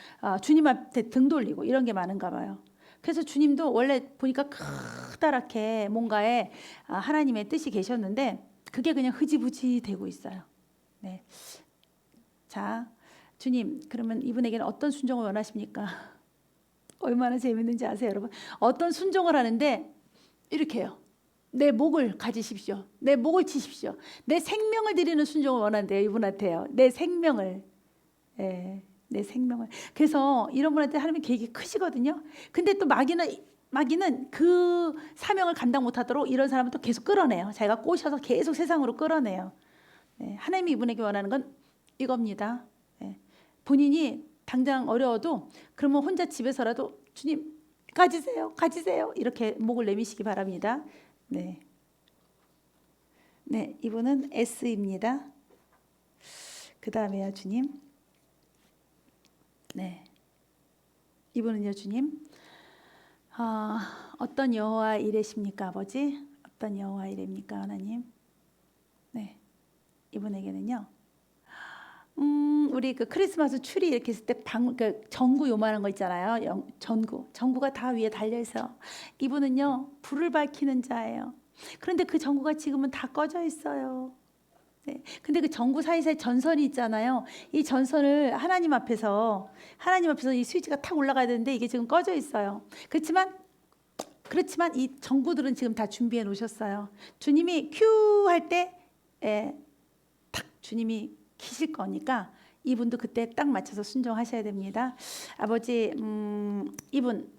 주님 앞에 등 돌리고 이런 게 많은가 봐요. 그래서 주님도 원래 보니까 크다랗게 뭔가에 하나님의 뜻이 계셨는데 그게 그냥 흐지부지 되고 있어요. 네. 자, 주님, 그러면 이분에게는 어떤 순종을 원하십니까? 얼마나 재밌는지 아세요, 여러분? 어떤 순종을 하는데 이렇게 해요. 내 목을 가지십시오. 내 목을 치십시오. 내 생명을 드리는 순종을 원한대요. 이분한테요. 내 생명을. 예, 내 생명을. 그래서 이런 분한테 하나님의 계획이 크시거든요. 근데 또 마귀는 그 사명을 감당 못하도록 이런 사람을 또 계속 끌어내요. 자기가 꼬셔서 계속 세상으로 끌어내요. 네, 하나님이 이분에게 원하는 건 이겁니다. 네, 본인이 당장 어려워도 그러면 혼자 집에서라도 주님 가지세요 이렇게 목을 내미시기 바랍니다. 네, 네, 이분은 S입니다. 그 다음에요, 주님. 네, 이분은요, 주님. 어떤 여호와 이레십니까, 아버지? 어떤 여호와 이레입니까, 하나님? 네, 이분에게는요. 우리 그 크리스마스 추리 이렇게 했을 때 전구 요만한 거 있잖아요. 전구가 다 위에 달려 있어요. 이분은요 불을 밝히는 자예요. 그런데 그 전구가 지금은 다 꺼져 있어요. 네. 근데 그 전구 사이사이 전선이 있잖아요. 이 전선을 하나님 앞에서 이 스위치가 탁 올라가야 되는데 이게 지금 꺼져 있어요. 그렇지만 이 전구들은 지금 다 준비해 놓으셨어요. 주님이 큐 할 때 탁 주님이 키실 거니까 이분도 그때 딱 맞춰서 순종하셔야 됩니다. 아버지, 이분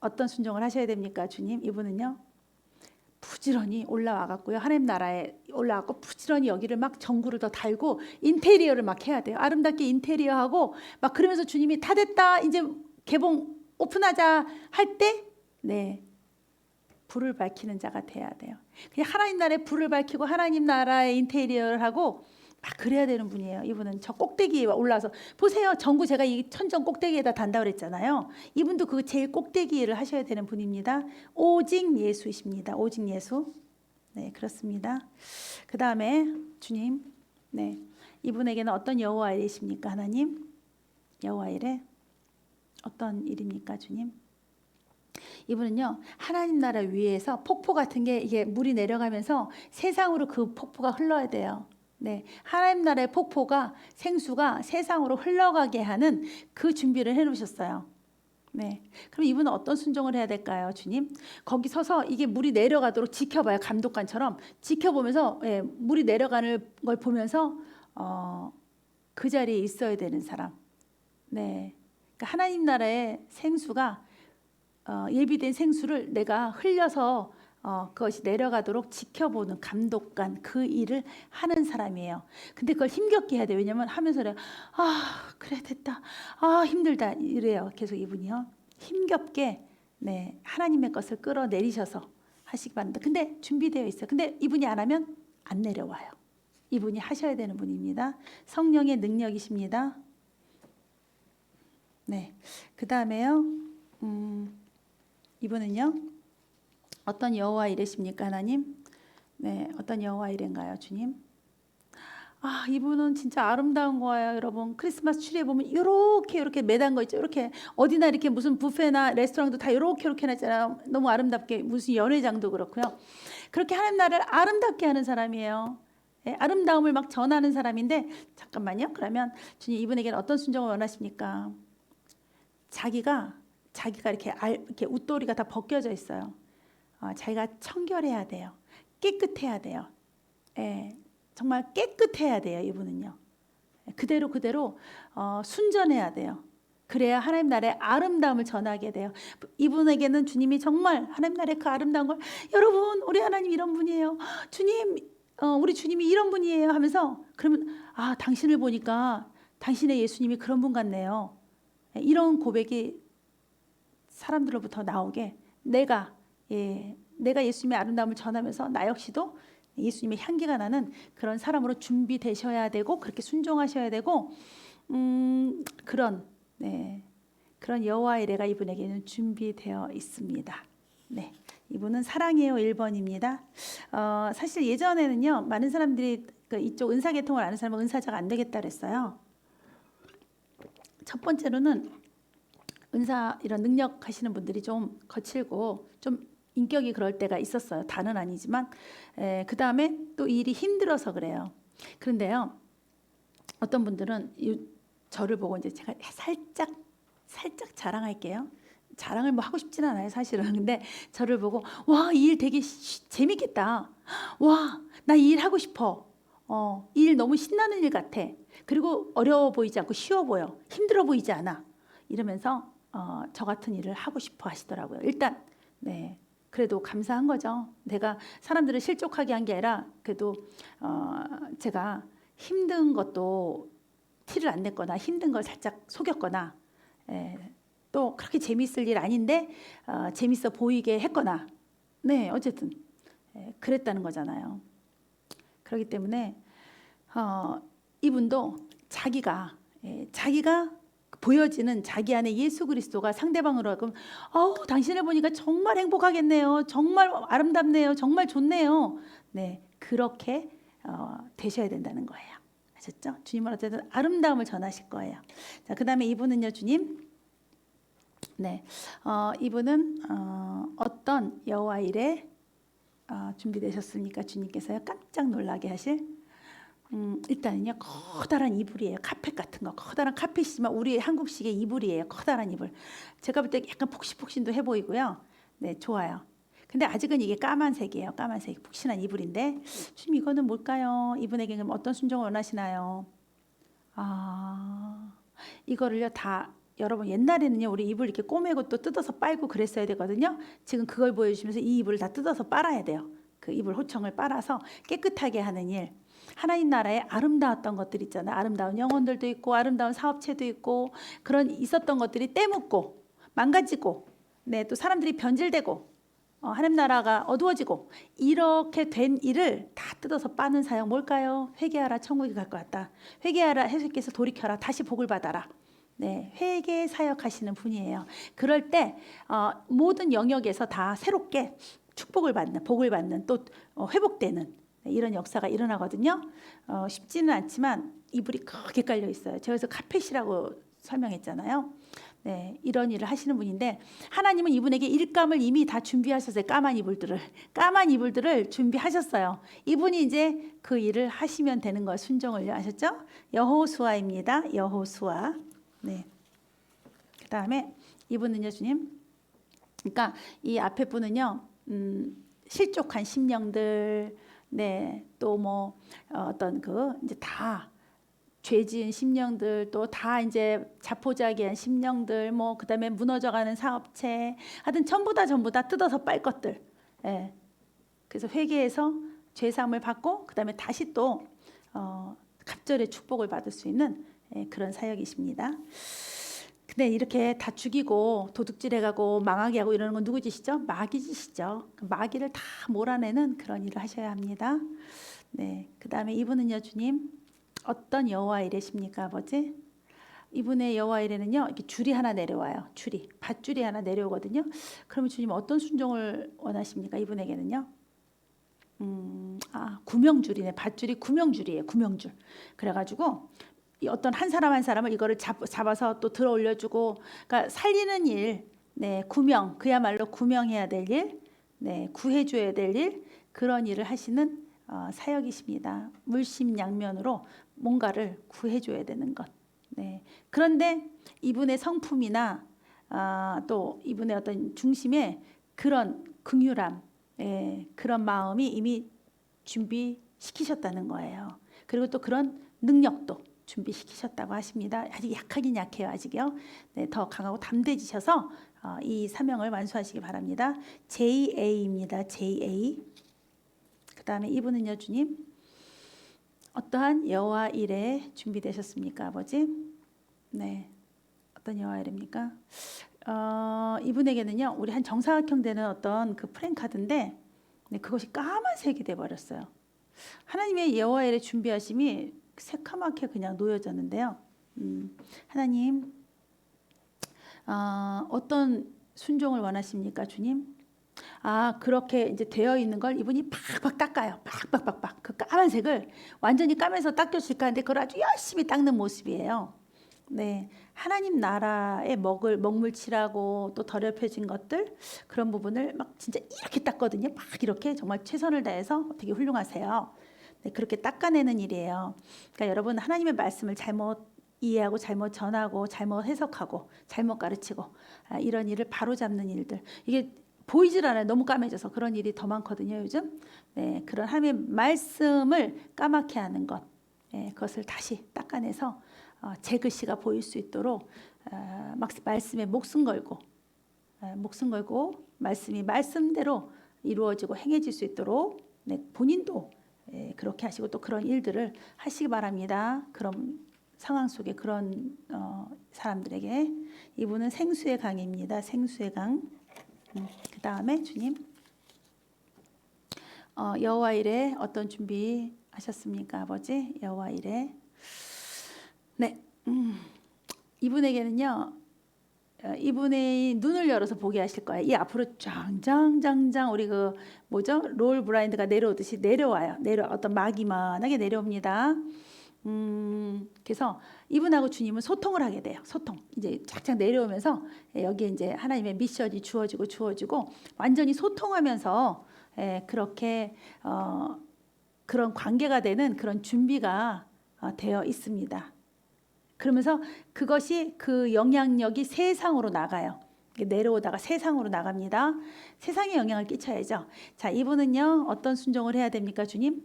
어떤 순종을 하셔야 됩니까, 주님? 이분은요, 부지런히 올라와 갖고요, 하나님 나라에 올라왔고 부지런히 여기를 막 전구를 더 달고 인테리어를 막 해야 돼요. 아름답게 인테리어하고 막 그러면서 주님이 다 됐다, 이제 개봉 오픈하자 할 때, 네, 불을 밝히는 자가 돼야 돼요. 그냥 하나님 나라에 불을 밝히고 하나님 나라의 인테리어를 하고 막 그래야 되는 분이에요. 이분은 저 꼭대기에 올라와서 보세요. 전구 제가 이 천정 꼭대기에다 단다고 그랬잖아요. 이분도 그 제일 꼭대기를 하셔야 되는 분입니다. 오직 예수이십니다. 오직 예수. 네, 그렇습니다. 그 다음에 주님, 네, 이분에게는 어떤 여호와 일이십니까, 하나님? 여호와 일에 어떤 일입니까, 주님? 이분은요, 하나님 나라 위에서 폭포 같은 게 이게 물이 내려가면서 세상으로 그 폭포가 흘러야 돼요. 네, 하나님 나라의 폭포가 생수가 세상으로 흘러가게 하는 그 준비를 해놓으셨어요. 네, 그럼 이분은 어떤 순종을 해야 될까요, 주님? 거기 서서 이게 물이 내려가도록 지켜봐요. 감독관처럼 지켜보면서, 예, 물이 내려가는 걸 보면서 그 자리에 있어야 되는 사람. 네, 그러니까 하나님 나라의 생수가 예비된 생수를 내가 흘려서 그것이 내려가도록 지켜보는 감독관, 그 일을 하는 사람이에요. 근데 그걸 힘겹게 해야 돼요. 왜냐면 하면서 내가 그래 됐다, 힘들다 이래요. 계속 이분이요, 힘겹게, 네, 하나님의 것을 끌어내리셔서 하시기 바랍니다. 근데 준비되어 있어요. 근데 이분이 안 하면 안 내려와요. 이분이 하셔야 되는 분입니다. 성령의 능력이십니다. 네, 그 다음에요, 이분은요, 어떤 여호와 이레십니까, 하나님? 네, 어떤 여호와 이레인가요, 주님? 이분은 진짜 아름다운 거예요, 여러분. 크리스마스 트리에 보면 이렇게 매단 거 있죠. 이렇게 어디나 이렇게 무슨 뷔페나 레스토랑도 다 이렇게 해놨잖아요. 너무 아름답게, 무슨 연회장도 그렇고요. 그렇게 하나님 나라를 아름답게 하는 사람이에요. 네, 아름다움을 막 전하는 사람인데, 잠깐만요. 그러면 주님, 이분에게는 어떤 순종을 원하십니까? 자기가 이렇게 웃도리가 다 벗겨져 있어요. 자기가 청결해야 돼요. 깨끗해야 돼요. 예, 정말 깨끗해야 돼요. 이분은요, 그대로 순전해야 돼요. 그래야 하나님 나라의 아름다움을 전하게 돼요. 이분에게는 주님이 정말 하나님 나라의 그 아름다운 걸, 여러분 우리 하나님 이런 분이에요, 주님, 우리 주님이 이런 분이에요 하면서, 그러면 당신을 보니까 당신의 예수님이 그런 분 같네요. 이런 고백이 사람들로부터 나오게, 내가 예수님의 아름다움을 전하면서 나 역시도 예수님의 향기가 나는 그런 사람으로 준비되셔야 되고, 그렇게 순종하셔야 되고, 그런 여호와 이레가 이분에게는 준비되어 있습니다. 네, 이분은 사랑해요 1번입니다. 사실 예전에는요, 많은 사람들이 이쪽 은사계통을 아는 사람은 은사자가 안 되겠다 그랬어요. 첫 번째로는 은사 이런 능력 하시는 분들이 좀 거칠고 좀 인격이 그럴 때가 있었어요. 다는 아니지만. 그 다음에 또 일이 힘들어서 그래요. 그런데요, 어떤 분들은 저를 보고, 이제 제가 살짝 자랑할게요. 자랑을 뭐 하고 싶진 않아요, 사실은. 근데 저를 보고, 와, 이 일 되게 재밌겠다. 와, 나 이 일 하고 싶어. 이 일 너무 신나는 일 같아. 그리고 어려워 보이지 않고 쉬워 보여. 힘들어 보이지 않아. 이러면서 저 같은 일을 하고 싶어 하시더라고요. 일단, 네, 그래도 감사한 거죠. 내가 사람들을 실족하게 한 게 아니라, 그래도 제가 힘든 것도 티를 안 냈거나 힘든 걸 살짝 속였거나, 또 그렇게 재밌을 일 아닌데 재밌어 보이게 했거나, 네, 어쨌든 그랬다는 거잖아요. 그렇기 때문에 이분도 자기가 보여지는 자기 안에 예수 그리스도가 상대방으로 하금, 당신을 보니까 정말 행복하겠네요, 정말 아름답네요, 정말 좋네요. 네, 그렇게 되셔야 된다는 거예요. 아셨죠? 주님은 어쨌든 아름다움을 전하실 거예요. 자, 그 다음에 이분은요, 주님, 네, 이분은 어떤 여호와 일에 준비되셨습니까? 주님께서요, 깜짝 놀라게 하실, 일단은요, 커다란 이불이에요. 카펫 같은 거, 커다란 카펫이지만 우리 한국식의 이불이에요. 커다란 이불. 제가 볼 때 약간 폭신폭신도 해 보이고요. 네, 좋아요. 근데 아직은 이게 까만색이에요. 까만색, 푹신한 이불인데 주님 이거는 뭘까요? 이분에게 그럼 어떤 순종을 원하시나요? 아, 이거를요 다 여러분 옛날에는요 우리 이불 이렇게 꼬매고 또 뜯어서 빨고 그랬어야 되거든요. 지금 그걸 보여주시면서 이 이불을 다 뜯어서 빨아야 돼요. 그 이불 호청을 빨아서 깨끗하게 하는 일. 하나님 나라에 아름다웠던 것들 있잖아요. 아름다운 영혼들도 있고 아름다운 사업체도 있고 그런 있었던 것들이 때묻고 망가지고 네, 또 사람들이 변질되고 하나님 나라가 어두워지고 이렇게 된 일을 다 뜯어서 빠는 사역 뭘까요? 회개하라 천국에 갈 것 같다. 회개하라 회개해서 돌이켜라 다시 복을 받아라. 네, 회개 사역하시는 분이에요. 그럴 때 모든 영역에서 다 새롭게 축복을 받는 복을 받는 또 회복되는 이런 역사가 일어나거든요. 쉽지는 않지만 이불이 크게 깔려 있어요. 제가 그래서 카펫이라고 설명했잖아요. 네, 이런 일을 하시는 분인데 하나님은 이분에게 일감을 이미 다 준비하셨어요. 까만 이불들을 준비하셨어요. 이분이 이제 그 일을 하시면 되는 거예요. 순종을 아셨죠? 여호수아입니다. 여호수아. 네. 그 다음에 이분은요, 주님. 그러니까 이 앞에 분은요, 실족한 심령들, 네, 또 뭐 어떤 그 이제 다 죄지은 심령들, 또 다 이제 자포자기한 심령들, 뭐 그다음에 무너져가는 사업체, 하여튼 전부 다 뜯어서 빨 것들. 예. 그래서 회개해서 죄사함을 받고 그다음에 다시 또 갑절의 축복을 받을 수 있는 그런 사역이십니다. 근데 이렇게 다 죽이고 도둑질해가고 망하게 하고 이러는 건 누구 짓이죠? 마귀 짓이죠. 마귀를 다 몰아내는 그런 일을 하셔야 합니다. 네, 그 다음에 이분은요, 주님 어떤 여호와 이레십니까, 아버지? 이분의 여호와 이레는요, 이렇게 줄이 하나 내려와요. 밧줄이 하나 내려오거든요. 그러면 주님 어떤 순종을 원하십니까, 이분에게는요? 구명줄이네. 밧줄이 구명줄이에요. 구명줄. 그래가지고 어떤 한 사람 한 사람을 이거를 잡아서 또 들어 올려주고, 그러니까 살리는 일, 네, 구명, 그야말로 구명해야 될 일, 네, 구해줘야 될 일, 그런 일을 하시는 사역이십니다. 물심양면으로 뭔가를 구해줘야 되는 것. 네. 그런데 이분의 성품이나 또 이분의 어떤 중심에 그런 긍휼함, 그런 마음이 이미 준비시키셨다는 거예요. 그리고 또 그런 능력도 준비시키셨다고 하십니다. 아직 약하긴 약해요. 아직요. 네, 더 강하고 담대지셔서 이 사명을 완수하시기 바랍니다. JA입니다. JA. 그 다음에 이분은요, 주님 어떠한 여호와 일에 준비되셨습니까, 아버지? 네, 어떤 여호와 일입니까? 이분에게는요, 우리 한 정사각형 되는 어떤 그 프랭카드인데, 네, 그것이 까만색이 돼 버렸어요. 하나님의 여호와 일에 준비하심이 새카맣게 그냥 놓여졌는데요. 하나님, 어떤 순종을 원하십니까, 주님? 그렇게 이제 되어 있는 걸 이분이 팍팍 닦아요. 팍팍팍팍. 그 까만색을 완전히 까면서 닦여질까 하는데 그걸 아주 열심히 닦는 모습이에요. 네, 하나님 나라에 먹물칠하고 또 더럽혀진 것들 그런 부분을 막 진짜 이렇게 닦거든요. 막 이렇게 정말 최선을 다해서 되게 훌륭하세요. 네, 그렇게 닦아내는 일이에요. 그러니까 여러분 하나님의 말씀을 잘못 이해하고 잘못 전하고 잘못 해석하고 잘못 가르치고 이런 일을 바로잡는 일들 이게 보이질 않아요. 너무 까매져서 그런 일이 더 많거든요. 요즘 네, 그런 하나님의 말씀을 까맣게 하는 것 그것을 다시 닦아내서 제 글씨가 보일 수 있도록 말씀에 목숨 걸고 말씀이 말씀대로 이루어지고 행해질 수 있도록 네, 본인도 그렇게 하시고 또 그런 일들을 하시기 바랍니다. 그런 상황 속에 그런 사람들에게 이분은 생수의 강입니다. 생수의 강. 그 다음에 주님 여호와 일에 어떤 준비하셨습니까, 아버지? 여호와 일에 네, 이분에게는요. 이분의 눈을 열어서 보게 하실 거예요. 이 앞으로 짱짱짱짱 우리 그 뭐죠? 롤 브라인드가 내려오듯이 내려와요. 어떤 막이만하게 내려옵니다. 그래서 이분하고 주님은 소통을 하게 돼요. 소통. 이제 쫙쫙 내려오면서 여기에 이제 하나님의 미션이 주어지고 완전히 소통하면서 그렇게 그런 관계가 되는 그런 준비가 되어 있습니다. 그러면서 그것이 그 영향력이 세상으로 나가요. 내려오다가 세상으로 나갑니다. 세상에 영향을 끼쳐야죠. 자, 이분은요 어떤 순종을 해야 됩니까, 주님?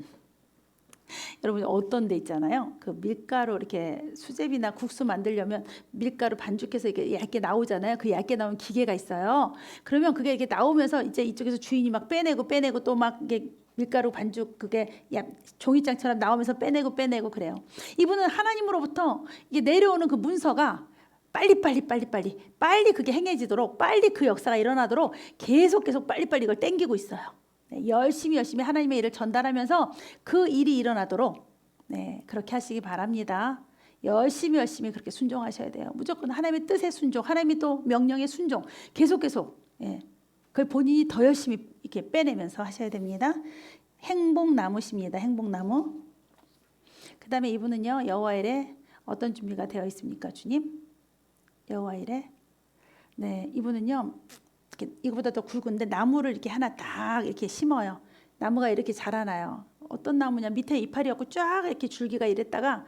여러분 어떤 데 있잖아요. 그 밀가루 이렇게 수제비나 국수 만들려면 밀가루 반죽해서 이렇게 얇게 나오잖아요. 그 얇게 나온 기계가 있어요. 그러면 그게 이렇게 나오면서 이제 이쪽에서 주인이 막 빼내고 또 막 이게 밀가루 반죽 그게 종이장처럼 나오면서 빼내고 그래요. 이분은 하나님으로부터 이게 내려오는 그 문서가 빨리 그게 행해지도록 빨리 그 역사가 일어나도록 계속 빨리 이걸 땡기고 있어요. 네, 열심히 하나님의 일을 전달하면서 그 일이 일어나도록 네, 그렇게 하시기 바랍니다. 열심히 그렇게 순종하셔야 돼요. 무조건 하나님의 뜻에 순종, 하나님의 또 명령에 순종, 계속 예, 그걸 본인이 더 열심히 이렇게 빼내면서 하셔야 됩니다. 행복나무십니다. 행복나무. 그 다음에 이분은요 여호와 일에 어떤 준비가 되어 있습니까, 주님? 여호와 일에 네, 이분은요 이거보다 더 굵은데 나무를 이렇게 하나 딱 이렇게 심어요. 나무가 이렇게 자라나요. 어떤 나무냐, 밑에 이파리 없고 쫙 이렇게 줄기가 이랬다가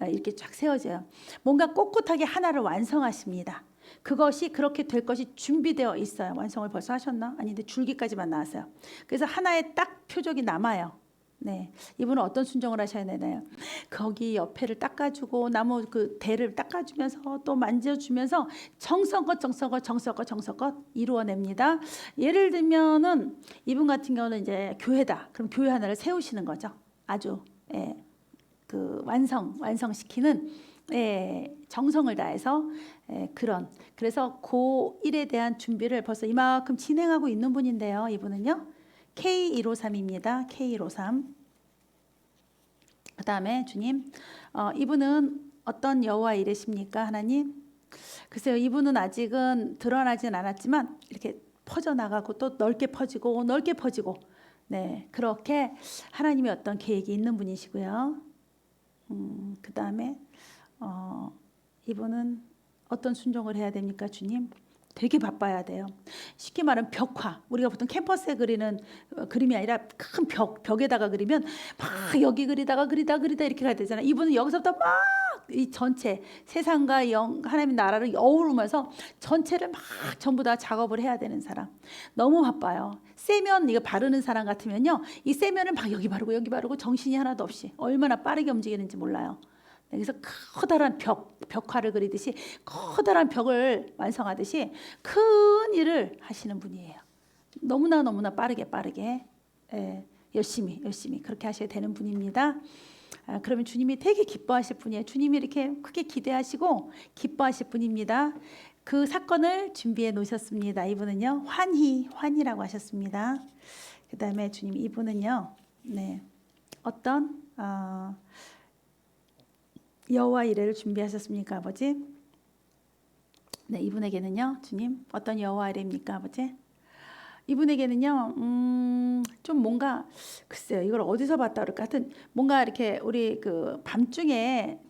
이렇게 쫙 세워져요. 뭔가 꼿꼿하게 하나를 완성하십니다. 그것이 그렇게 될 것이 준비되어 있어요. 완성을 벌써 하셨나? 아닌데 줄기까지만 나왔어요. 그래서 하나의 딱 표적이 남아요. 네, 이분은 어떤 순종을 하셔야 되나요? 거기 옆에를 닦아주고 나무 그 대를 닦아주면서 또 만져주면서 정성껏 이루어냅니다. 예를 들면은 이분 같은 경우는 이제 교회다. 그럼 교회 하나를 세우시는 거죠. 아주 그 완성시키는 정성을 다해서 그래서 그 일에 대한 준비를 벌써 이만큼 진행하고 있는 분인데요. 이분은요. K153입니다. K153. 그 다음에 주님, 이분은 어떤 여호와 이레십니까, 하나님? 글쎄요, 이분은 아직은 드러나진 않았지만 이렇게 퍼져나가고 또 넓게 퍼지고 네, 그렇게 하나님의 어떤 계획이 있는 분이시고요. 그 다음에 이분은 어떤 순종을 해야 됩니까, 주님? 되게 바빠야 돼요. 쉽게 말하면 벽화. 우리가 보통 캠퍼스에 그리는 그림이 아니라 큰 벽에다가 그리면 막 여기 그리다 이렇게 가야 되잖아요. 이분은 여기서부터 막 이 전체 세상과 하나님의 나라를 어우르면서 전체를 막 전부 다 작업을 해야 되는 사람. 너무 바빠요. 세면 이거 바르는 사람 같으면요, 이 세면을 막 여기 바르고 정신이 하나도 없이 얼마나 빠르게 움직이는지 몰라요. 그래서 커다란 벽화를 그리듯이 커다란 벽을 완성하듯이 큰 일을 하시는 분이에요. 너무나 빠르게 열심히 그렇게 하셔야 되는 분입니다. 그러면 주님이 되게 기뻐하실 분이에요. 주님이 이렇게 크게 기대하시고 기뻐하실 분입니다. 그 사건을 준비해 놓으셨습니다. 이분은요 환희라고 하셨습니다. 그 다음에 주님 이분은요 어떤 여호와 이레를 준비하셨습니까, 아버지? 네, 이분에게는요, 주님 어떤 여호와 이레입니까, 아버지? 이분에게는요, 좀 뭔가 글쎄요, 이걸 어디서 봤다 그럴까? 하여튼 뭔가 이렇게 우리 그 밤중에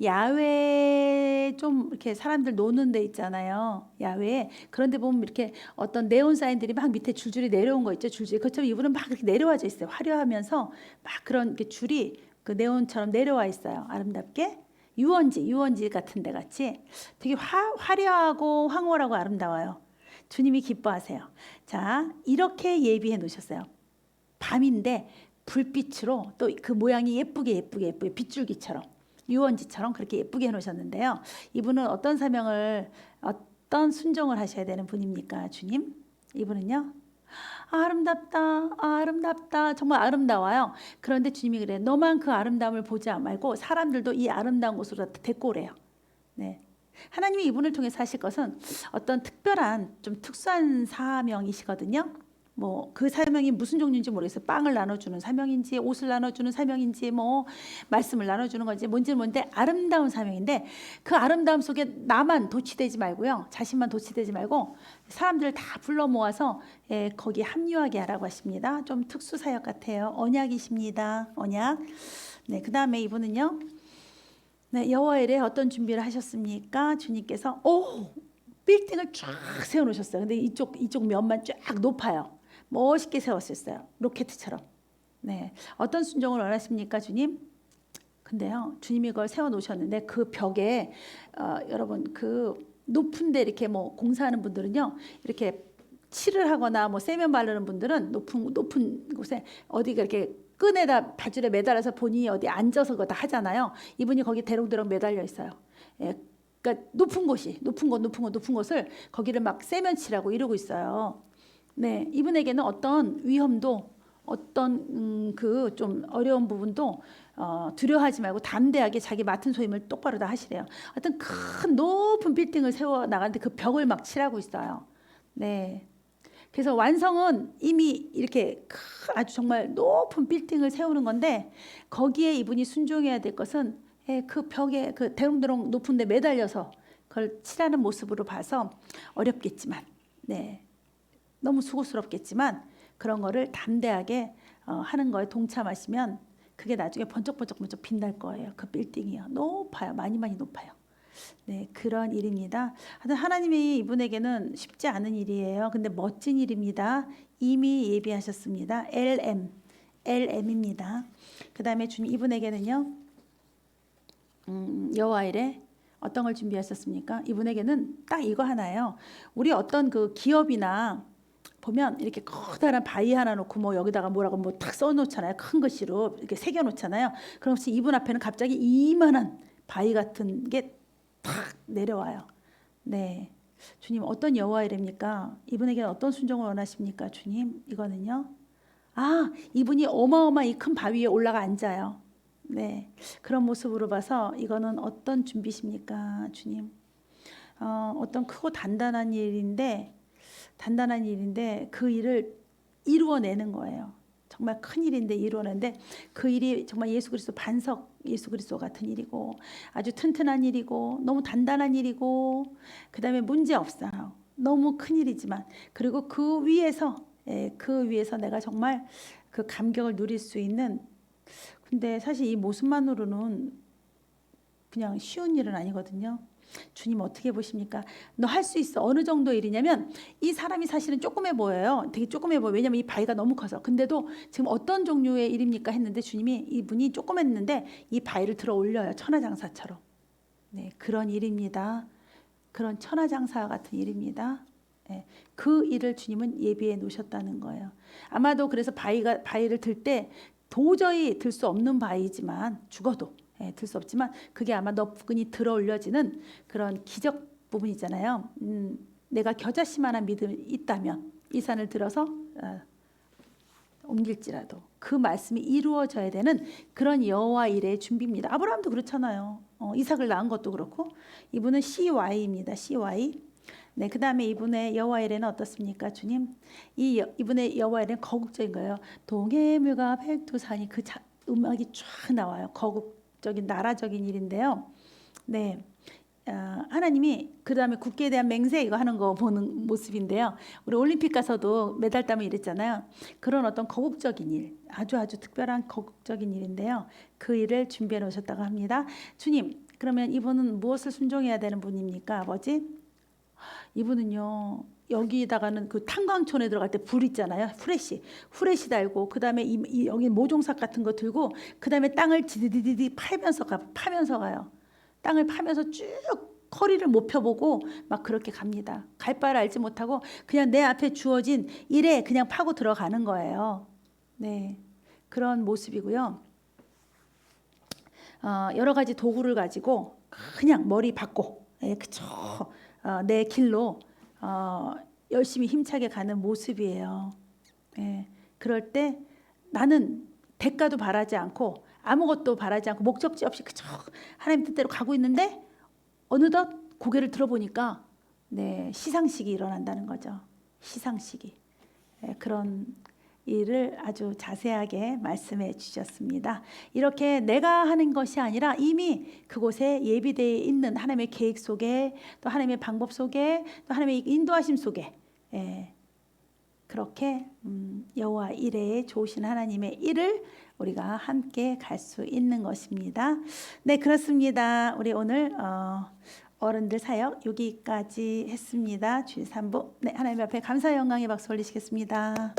야외 좀 이렇게 사람들 노는 데 있잖아요, 야외에. 그런데 보면 이렇게 어떤 네온 사인들이 막 밑에 줄줄이 내려온 거 있죠, 줄줄이. 그처럼 이분은 막 이렇게 내려와져 있어요, 화려하면서 막 그런 줄이 그 네온처럼 내려와 있어요. 아름답게 유원지 같은 데 같이 되게 화려하고 황홀하고 아름다워요. 주님이 기뻐하세요. 자, 이렇게 예비해 놓으셨어요. 밤인데 불빛으로 또 그 모양이 예쁘게 빗줄기처럼 유원지처럼 그렇게 예쁘게 해 놓으셨는데요. 이분은 어떤 순종을 하셔야 되는 분입니까, 주님? 이분은요, 아름답다. 정말 아름다워요. 그런데 주님이 그래. 너만 그 아름다움을 보지 말고 사람들도 이 아름다운 곳으로 데리고 오래요. 네. 하나님이 이분을 통해서 하실 것은 어떤 특별한 좀 특수한 사명이시거든요. 뭐 그 사명이 무슨 종류인지 모르겠어요. 빵을 나눠주는 사명인지 옷을 나눠주는 사명인지 뭐 말씀을 나눠주는 건지 뭔데 아름다운 사명인데 그 아름다움 속에 나만 도취되지 말고요. 자신만 도취되지 말고 사람들을 다 불러 모아서 거기에 합류하게 하라고 하십니다. 좀 특수 사역 같아요. 언약이십니다. 언약. 네, 그 다음에 이분은요. 네, 여호와 일에 어떤 준비를 하셨습니까? 주님께서 빌딩을 쫙 세워놓으셨어요. 근데 이쪽 면만 쫙 높아요. 멋있게 세웠었어요. 로켓처럼. 네, 어떤 순종을 원하십니까, 주님? 근데요, 주님이 그걸 세워놓으셨는데 그 벽에 여러분 그 높은데 이렇게 뭐 공사하는 분들은요, 이렇게 칠을 하거나 뭐 세면 바르는 분들은 높은 곳에 어디가 이렇게 끈에다 바줄에 매달아서 본인이 어디 앉아서 그거 다 하잖아요. 이분이 거기 대롱대롱 매달려 있어요. 예, 그러니까 높은 곳을 거기를 막 세면 칠하고 이러고 있어요. 네, 이분에게는 어떤 위험도 어떤 그 좀 어려운 부분도 두려워하지 말고 담대하게 자기 맡은 소임을 똑바로 다 하시래요. 어떤 큰 높은 빌딩을 세워 나가는데 그 벽을 막 칠하고 있어요. 네. 그래서 완성은 이미 이렇게 아주 정말 높은 빌딩을 세우는 건데 거기에 이분이 순종해야 될 것은 그 벽에 그 대롱대롱 높은 데 매달려서 그걸 칠하는 모습으로 봐서 어렵겠지만 네. 너무 수고스럽겠지만 그런 거를 담대하게 하는 거에 동참하시면 그게 나중에 번쩍번쩍 빛날 거예요. 그 빌딩이요. 높아요. 많이 높아요. 네, 그런 일입니다. 하여튼 하나님이 이분에게는 쉽지 않은 일이에요. 근데 멋진 일입니다. 이미 예비하셨습니다. LM입니다. 그 다음에 주님 이분에게는요, 여호와 이레 어떤 걸 준비하셨습니까? 이분에게는 딱 이거 하나예요. 우리 어떤 그 기업이나 보면 이렇게 커다란 바위 하나 놓고 뭐 여기다가 뭐라고 뭐 탁 써놓잖아요. 큰 글씨로 이렇게 새겨놓잖아요. 그럼 이분 앞에는 갑자기 이만한 바위 같은 게 탁 내려와요. 네, 주님 어떤 여호와 이래입니까? 이분에게는 어떤 순종을 원하십니까? 주님 이거는요. 이분이 어마어마한 이 큰 바위에 올라가 앉아요. 네, 그런 모습으로 봐서 이거는 어떤 준비십니까? 주님 어떤 크고 단단한 일인데 그 일을 이루어내는 거예요. 정말 큰 일인데 이루어내는데 그 일이 정말 예수 그리스도 반석 예수 그리스도 같은 일이고 아주 튼튼한 일이고 너무 단단한 일이고 그 다음에 문제 없어요. 너무 큰 일이지만 그리고 그 위에서 내가 정말 그 감격을 누릴 수 있는 근데 사실 이 모습만으로는 그냥 쉬운 일은 아니거든요. 주님 어떻게 보십니까? 너 할 수 있어. 어느 정도 일이냐면 이 사람이 사실은 조그매 보여요. 되게 조그매 보여요. 왜냐면 이 바위가 너무 커서. 근데도 지금 어떤 종류의 일입니까? 했는데 주님이 이분이 조그맸는데 이 바위를 들어 올려요. 천하장사처럼. 네, 그런 일입니다. 그런 천하장사 같은 일입니다. 네, 그 일을 주님은 예비해 놓으셨다는 거예요. 아마도 그래서 바위를 들 때 도저히 들 수 없는 바위지만 죽어도 들 수 없지만 그게 아마 너끈히 들어 올려지는 그런 기적 부분이잖아요. 내가 겨자씨만한 믿음이 있다면 이 산을 들어서 옮길지라도 그 말씀이 이루어져야 되는 그런 여호와 일의 준비입니다. 아브라함도 그렇잖아요. 이삭을 낳은 것도 그렇고 이분은 CY입니다. CY. 네, 그 다음에 이분의 여호와 일에는 어떻습니까, 주님? 이분의 여호와 일에는 거국적인 거예요. 동해물과 백두산이 그 음악이 쫙 나와요. 거국적인 나라적인 일인데요. 네, 하나님이 그 다음에 국기에 대한 맹세 이거 하는 거 보는 모습인데요. 우리 올림픽 가서도 메달 따면 이랬잖아요. 그런 어떤 거국적인 일, 아주 특별한 거국적인 일인데요. 그 일을 준비해 놓으셨다고 합니다. 주님, 그러면 이분은 무엇을 순종해야 되는 분입니까, 아버지? 이분은요. 여기다가는 그 탄광촌에 들어갈 때 불 있잖아요. 후레쉬 달고 그 다음에 여기 모종삽 같은 거 들고 그 다음에 땅을 지디디디 파면서 가요. 땅을 파면서 쭉 허리를 못 펴보고 막 그렇게 갑니다. 갈 바를 알지 못하고 그냥 내 앞에 주어진 일에 그냥 파고 들어가는 거예요. 네, 그런 모습이고요. 여러 가지 도구를 가지고 그냥 머리 박고 그쵸. 내 길로 열심히 힘차게 가는 모습이에요. 그럴 때 나는 대가도 바라지 않고 아무것도 바라지 않고 목적지 없이 그저 하나님 뜻대로 가고 있는데 어느덧 고개를 들어보니까 시상식이 일어난다는 거죠. 시상식이. 그런 일을 아주 자세하게 말씀해 주셨습니다. 이렇게 내가 하는 것이 아니라 이미 그곳에 예비되어 있는 하나님의 계획 속에 또 하나님의 방법 속에 또 하나님의 인도하심 속에 그렇게 여호와 이레에 좋으신 하나님의 일을 우리가 함께 갈 수 있는 것입니다. 네, 그렇습니다. 우리 오늘 어른들 사역 여기까지 했습니다. 주일 3부. 네, 하나님 앞에 감사 영광의 박수 올리시겠습니다.